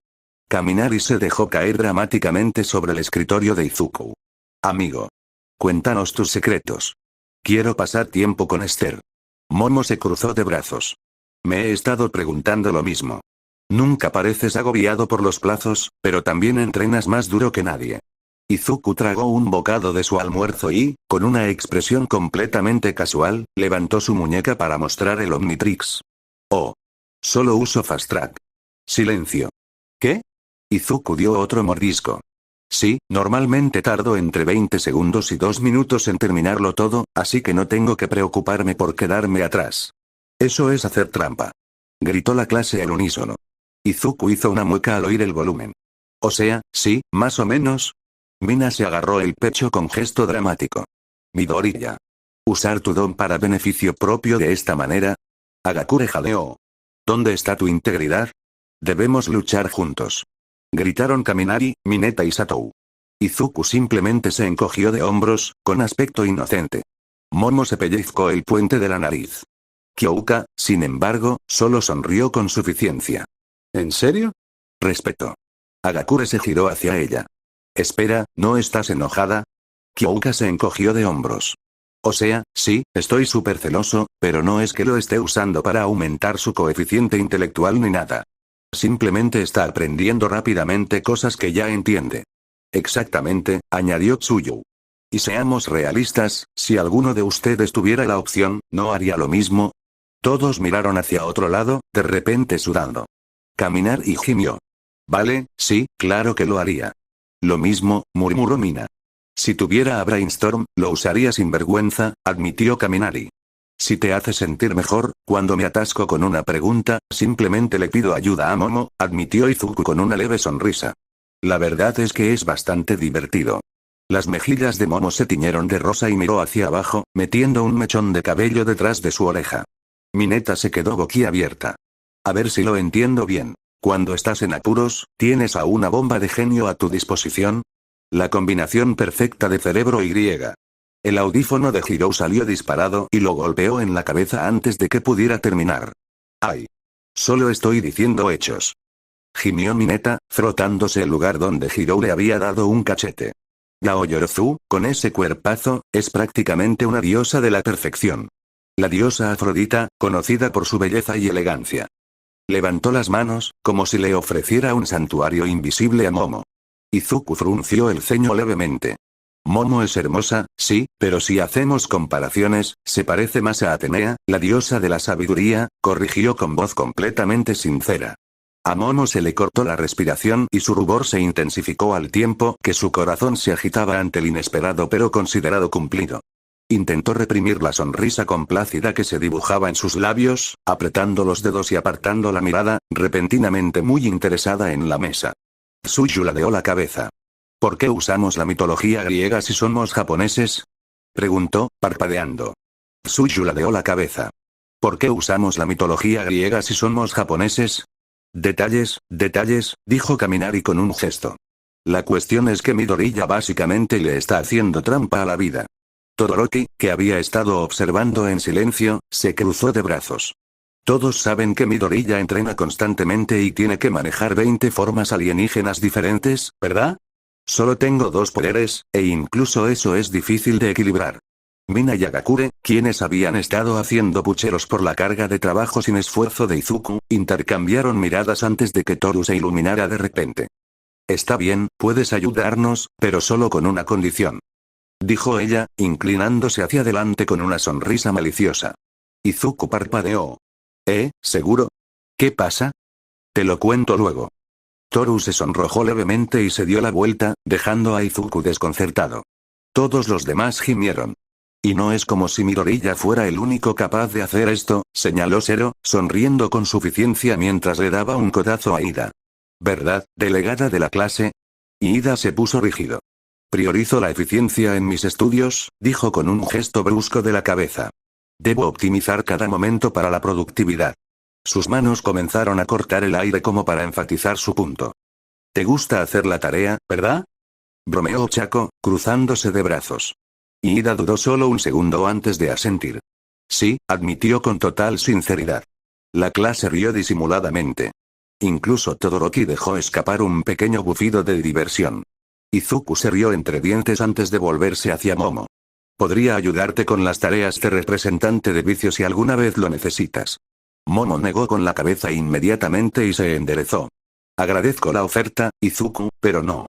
S2: Kaminari se dejó caer dramáticamente sobre el escritorio de Izuku. Amigo. Cuéntanos tus secretos. Quiero pasar tiempo con Esther. Momo se cruzó de brazos. Me he estado preguntando lo mismo. Nunca pareces agobiado por los plazos, pero también entrenas más duro que nadie. Izuku tragó un bocado de su almuerzo y, con una expresión completamente casual, levantó su muñeca para mostrar el Omnitrix. Oh. Solo uso Fast Track. Silencio. ¿Qué? Izuku dio otro mordisco. Sí, normalmente tardo entre 20 segundos y 2 minutos en terminarlo todo, así que no tengo que preocuparme por quedarme atrás. Eso es hacer trampa. Gritó la clase al unísono. Izuku hizo una mueca al oír el volumen. O sea, sí, más o menos. Mina se agarró el pecho con gesto dramático. Midoriya. ¿Usar tu don para beneficio propio de esta manera? Agakure jadeó. ¿Dónde está tu integridad? Debemos luchar juntos. Gritaron Kaminari, Mineta y Satou. Izuku simplemente se encogió de hombros, con aspecto inocente. Momo se pellizcó el puente de la nariz. Kyouka, sin embargo, solo sonrió con suficiencia.
S3: ¿En serio?
S2: Respetó. Agakure se giró hacia ella. Espera, ¿no estás enojada? Kyouka se encogió de hombros. O sea, sí, estoy súper celoso, pero no es que lo esté usando para aumentar su coeficiente intelectual ni nada. Simplemente está aprendiendo rápidamente cosas que ya entiende. Exactamente, añadió Tsuyu. Y seamos realistas, si alguno de ustedes tuviera la opción, ¿no haría lo mismo? Todos miraron hacia otro lado, de repente sudando. Caminar y gimió. Vale, sí, claro que lo haría. Lo mismo, murmuró Mina. Si tuviera a Brainstorm, lo usaría sin vergüenza, admitió Kaminari. Si te hace sentir mejor, cuando me atasco con una pregunta, simplemente le pido ayuda a Momo, admitió Izuku con una leve sonrisa. La verdad es que es bastante divertido. Las mejillas de Momo se tiñeron de rosa y miró hacia abajo, metiendo un mechón de cabello detrás de su oreja. Mineta se quedó boquiabierta. A ver si lo entiendo bien. Cuando estás en apuros, ¿tienes a una bomba de genio a tu disposición? La combinación perfecta de cerebro y griega. El audífono de Hirou salió disparado y lo golpeó en la cabeza antes de que pudiera terminar. ¡Ay! Solo estoy diciendo hechos. Gimió Mineta, frotándose el lugar donde Hirou le había dado un cachete. Yaoyorozu, con ese cuerpazo, es prácticamente una diosa de la perfección. La diosa Afrodita, conocida por su belleza y elegancia. Levantó las manos, como si le ofreciera un santuario invisible a Momo. Izuku frunció el ceño levemente. Momo es hermosa, sí, pero si hacemos comparaciones, se parece más a Atenea, la diosa de la sabiduría, corrigió con voz completamente sincera. A Momo se le cortó la respiración y su rubor se intensificó al tiempo que su corazón se agitaba ante el inesperado pero considerado cumplido. Intentó reprimir la sonrisa complácida que se dibujaba en sus labios, apretando los dedos y apartando la mirada, repentinamente muy interesada en la mesa. Tsuyu ladeó la cabeza. ¿Por qué usamos la mitología griega si somos japoneses? Preguntó, parpadeando. Tsuyu ladeó la cabeza. ¿Por qué usamos la mitología griega si somos japoneses? Detalles, dijo Kaminari con un gesto. La cuestión es que Midoriya básicamente le está haciendo trampa a la vida. Todoroki, que había estado observando en silencio, se cruzó de brazos. Todos saben que Midoriya entrena constantemente y tiene que manejar 20 formas alienígenas diferentes, ¿verdad? Solo tengo 2 poderes, e incluso eso es difícil de equilibrar. Mina y Agakure, quienes habían estado haciendo pucheros por la carga de trabajo sin esfuerzo de Izuku, intercambiaron miradas antes de que Toru se iluminara de repente. Está bien, puedes ayudarnos, pero solo con una condición. Dijo ella, inclinándose hacia adelante con una sonrisa maliciosa. Izuku parpadeó. ¿Seguro? ¿Qué pasa? Te lo cuento luego. Toru se sonrojó levemente y se dio la vuelta, dejando a Izuku desconcertado. Todos los demás gimieron. Y no es como si Midoriya fuera el único capaz de hacer esto, señaló Zero, sonriendo con suficiencia mientras le daba un codazo a Ida. ¿Verdad, delegada de la clase? Y Ida se puso rígido. Priorizo la eficiencia en mis estudios, dijo con un gesto brusco de la cabeza. Debo optimizar cada momento para la productividad. Sus manos comenzaron a cortar el aire como para enfatizar su punto. ¿Te gusta hacer la tarea, verdad? Bromeó Chaco, cruzándose de brazos. Y Ida dudó solo un segundo antes de asentir. Sí, admitió con total sinceridad. La clase rió disimuladamente. Incluso Todoroki dejó escapar un pequeño bufido de diversión. Izuku se rió entre dientes antes de volverse hacia Momo. Podría ayudarte con las tareas de representante de vicio si alguna vez lo necesitas. Momo negó con la cabeza inmediatamente y se enderezó. Agradezco la oferta, Izuku, pero no.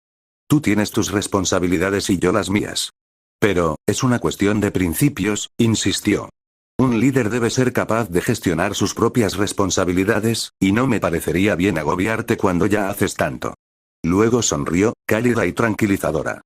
S2: Tú tienes tus responsabilidades y yo las mías. Pero, es una cuestión de principios, insistió. Un líder debe ser capaz de gestionar sus propias responsabilidades, y no me parecería bien agobiarte cuando ya haces tanto. Luego sonrió, cálida y tranquilizadora.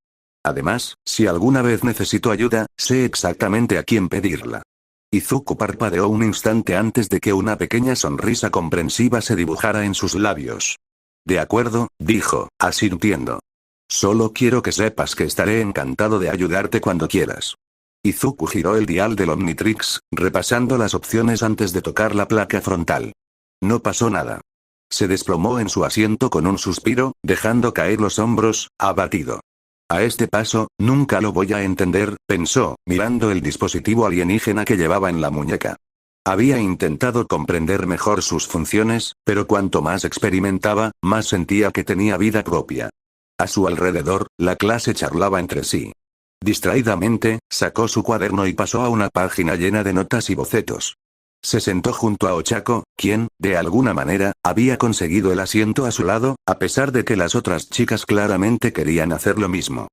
S2: Además, si alguna vez necesito ayuda, sé exactamente a quién pedirla. Izuku parpadeó un instante antes de que una pequeña sonrisa comprensiva se dibujara en sus labios. De acuerdo, dijo, asintiendo. Solo quiero que sepas que estaré encantado de ayudarte cuando quieras. Izuku giró el dial del Omnitrix, repasando las opciones antes de tocar la placa frontal. No pasó nada. Se desplomó en su asiento con un suspiro, dejando caer los hombros, abatido. A este paso, nunca lo voy a entender, pensó, mirando el dispositivo alienígena que llevaba en la muñeca. Había intentado comprender mejor sus funciones, pero cuanto más experimentaba, más sentía que tenía vida propia. A su alrededor, la clase charlaba entre sí. Distraídamente, sacó su cuaderno y pasó a una página llena de notas y bocetos. Se sentó junto a Ochako, quien, de alguna manera, había conseguido el asiento a su lado, a pesar de que las otras chicas claramente querían hacer lo mismo.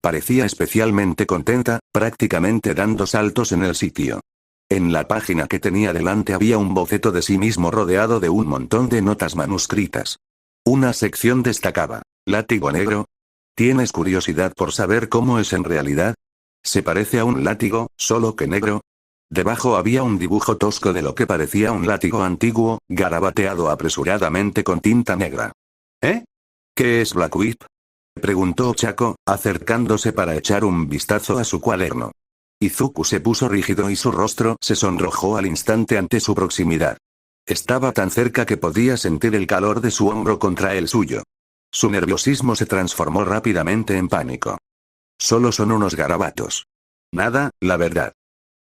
S2: Parecía especialmente contenta, prácticamente dando saltos en el sitio. En la página que tenía delante había un boceto de sí mismo rodeado de un montón de notas manuscritas. Una sección destacaba: látigo negro. ¿Tienes curiosidad por saber cómo es en realidad? Se parece a un látigo, solo que negro. Debajo había un dibujo tosco de lo que parecía un látigo antiguo, garabateado apresuradamente con tinta negra. ¿Qué es Black Whip? Preguntó Ochako, acercándose para echar un vistazo a su cuaderno. Izuku se puso rígido y su rostro se sonrojó al instante ante su proximidad. Estaba tan cerca que podía sentir el calor de su hombro contra el suyo. Su nerviosismo se transformó rápidamente en pánico. Solo son unos garabatos. Nada, la verdad.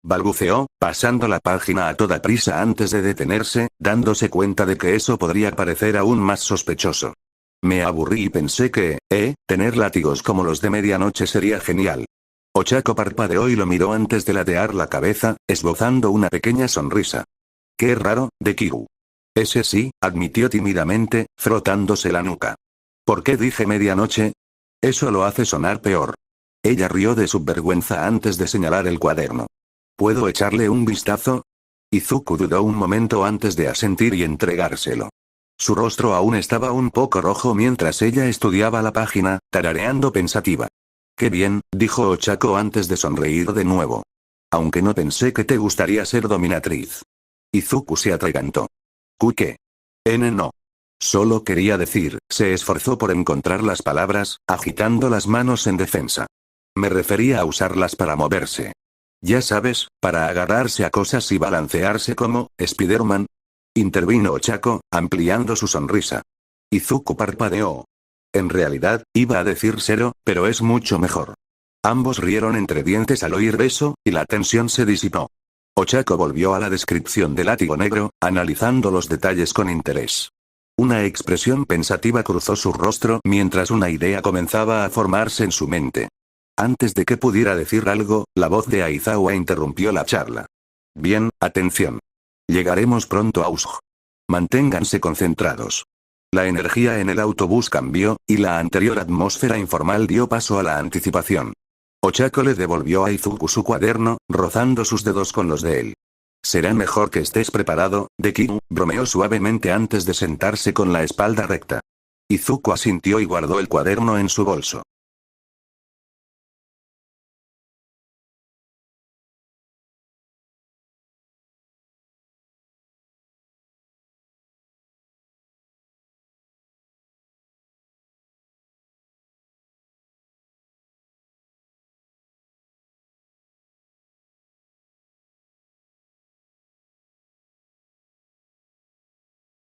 S2: Balbuceó, pasando la página a toda prisa antes de detenerse, dándose cuenta de que eso podría parecer aún más sospechoso. Me aburrí y pensé que, tener látigos como los de medianoche sería genial. Ochako parpadeó y lo miró antes de ladear la cabeza, esbozando una pequeña sonrisa. Qué raro, Dekiru. Ese sí, admitió tímidamente, frotándose la nuca. ¿Por qué dije medianoche? Eso lo hace sonar peor. Ella rió de su vergüenza antes de señalar el cuaderno. ¿Puedo echarle un vistazo? Izuku dudó un momento antes de asentir y entregárselo. Su rostro aún estaba un poco rojo mientras ella estudiaba la página, tarareando pensativa. Qué bien, dijo Ochako antes de sonreír de nuevo. Aunque no pensé que te gustaría ser dominatriz. Izuku se atragantó. ¿Qué? No. Solo quería decir, se esforzó por encontrar las palabras, agitando las manos en defensa. Me refería a usarlas para moverse. Ya sabes, para agarrarse a cosas y balancearse como Spider-Man. Intervino Ochako, ampliando su sonrisa. Izuku parpadeó. En realidad, iba a decir Zero, pero es mucho mejor. Ambos rieron entre dientes al oír eso, y la tensión se disipó. Ochako volvió a la descripción del látigo negro, analizando los detalles con interés. Una expresión pensativa cruzó su rostro mientras una idea comenzaba a formarse en su mente. Antes de que pudiera decir algo, la voz de Aizawa interrumpió la charla. Bien, atención. Llegaremos pronto a Ushj. Manténganse concentrados. La energía en el autobús cambió, y la anterior atmósfera informal dio paso a la anticipación. Ochako le devolvió a Izuku su cuaderno, rozando sus dedos con los de él. Será mejor que estés preparado, Deku, bromeó suavemente antes de sentarse con la espalda recta. Izuku asintió y guardó el cuaderno en su bolso.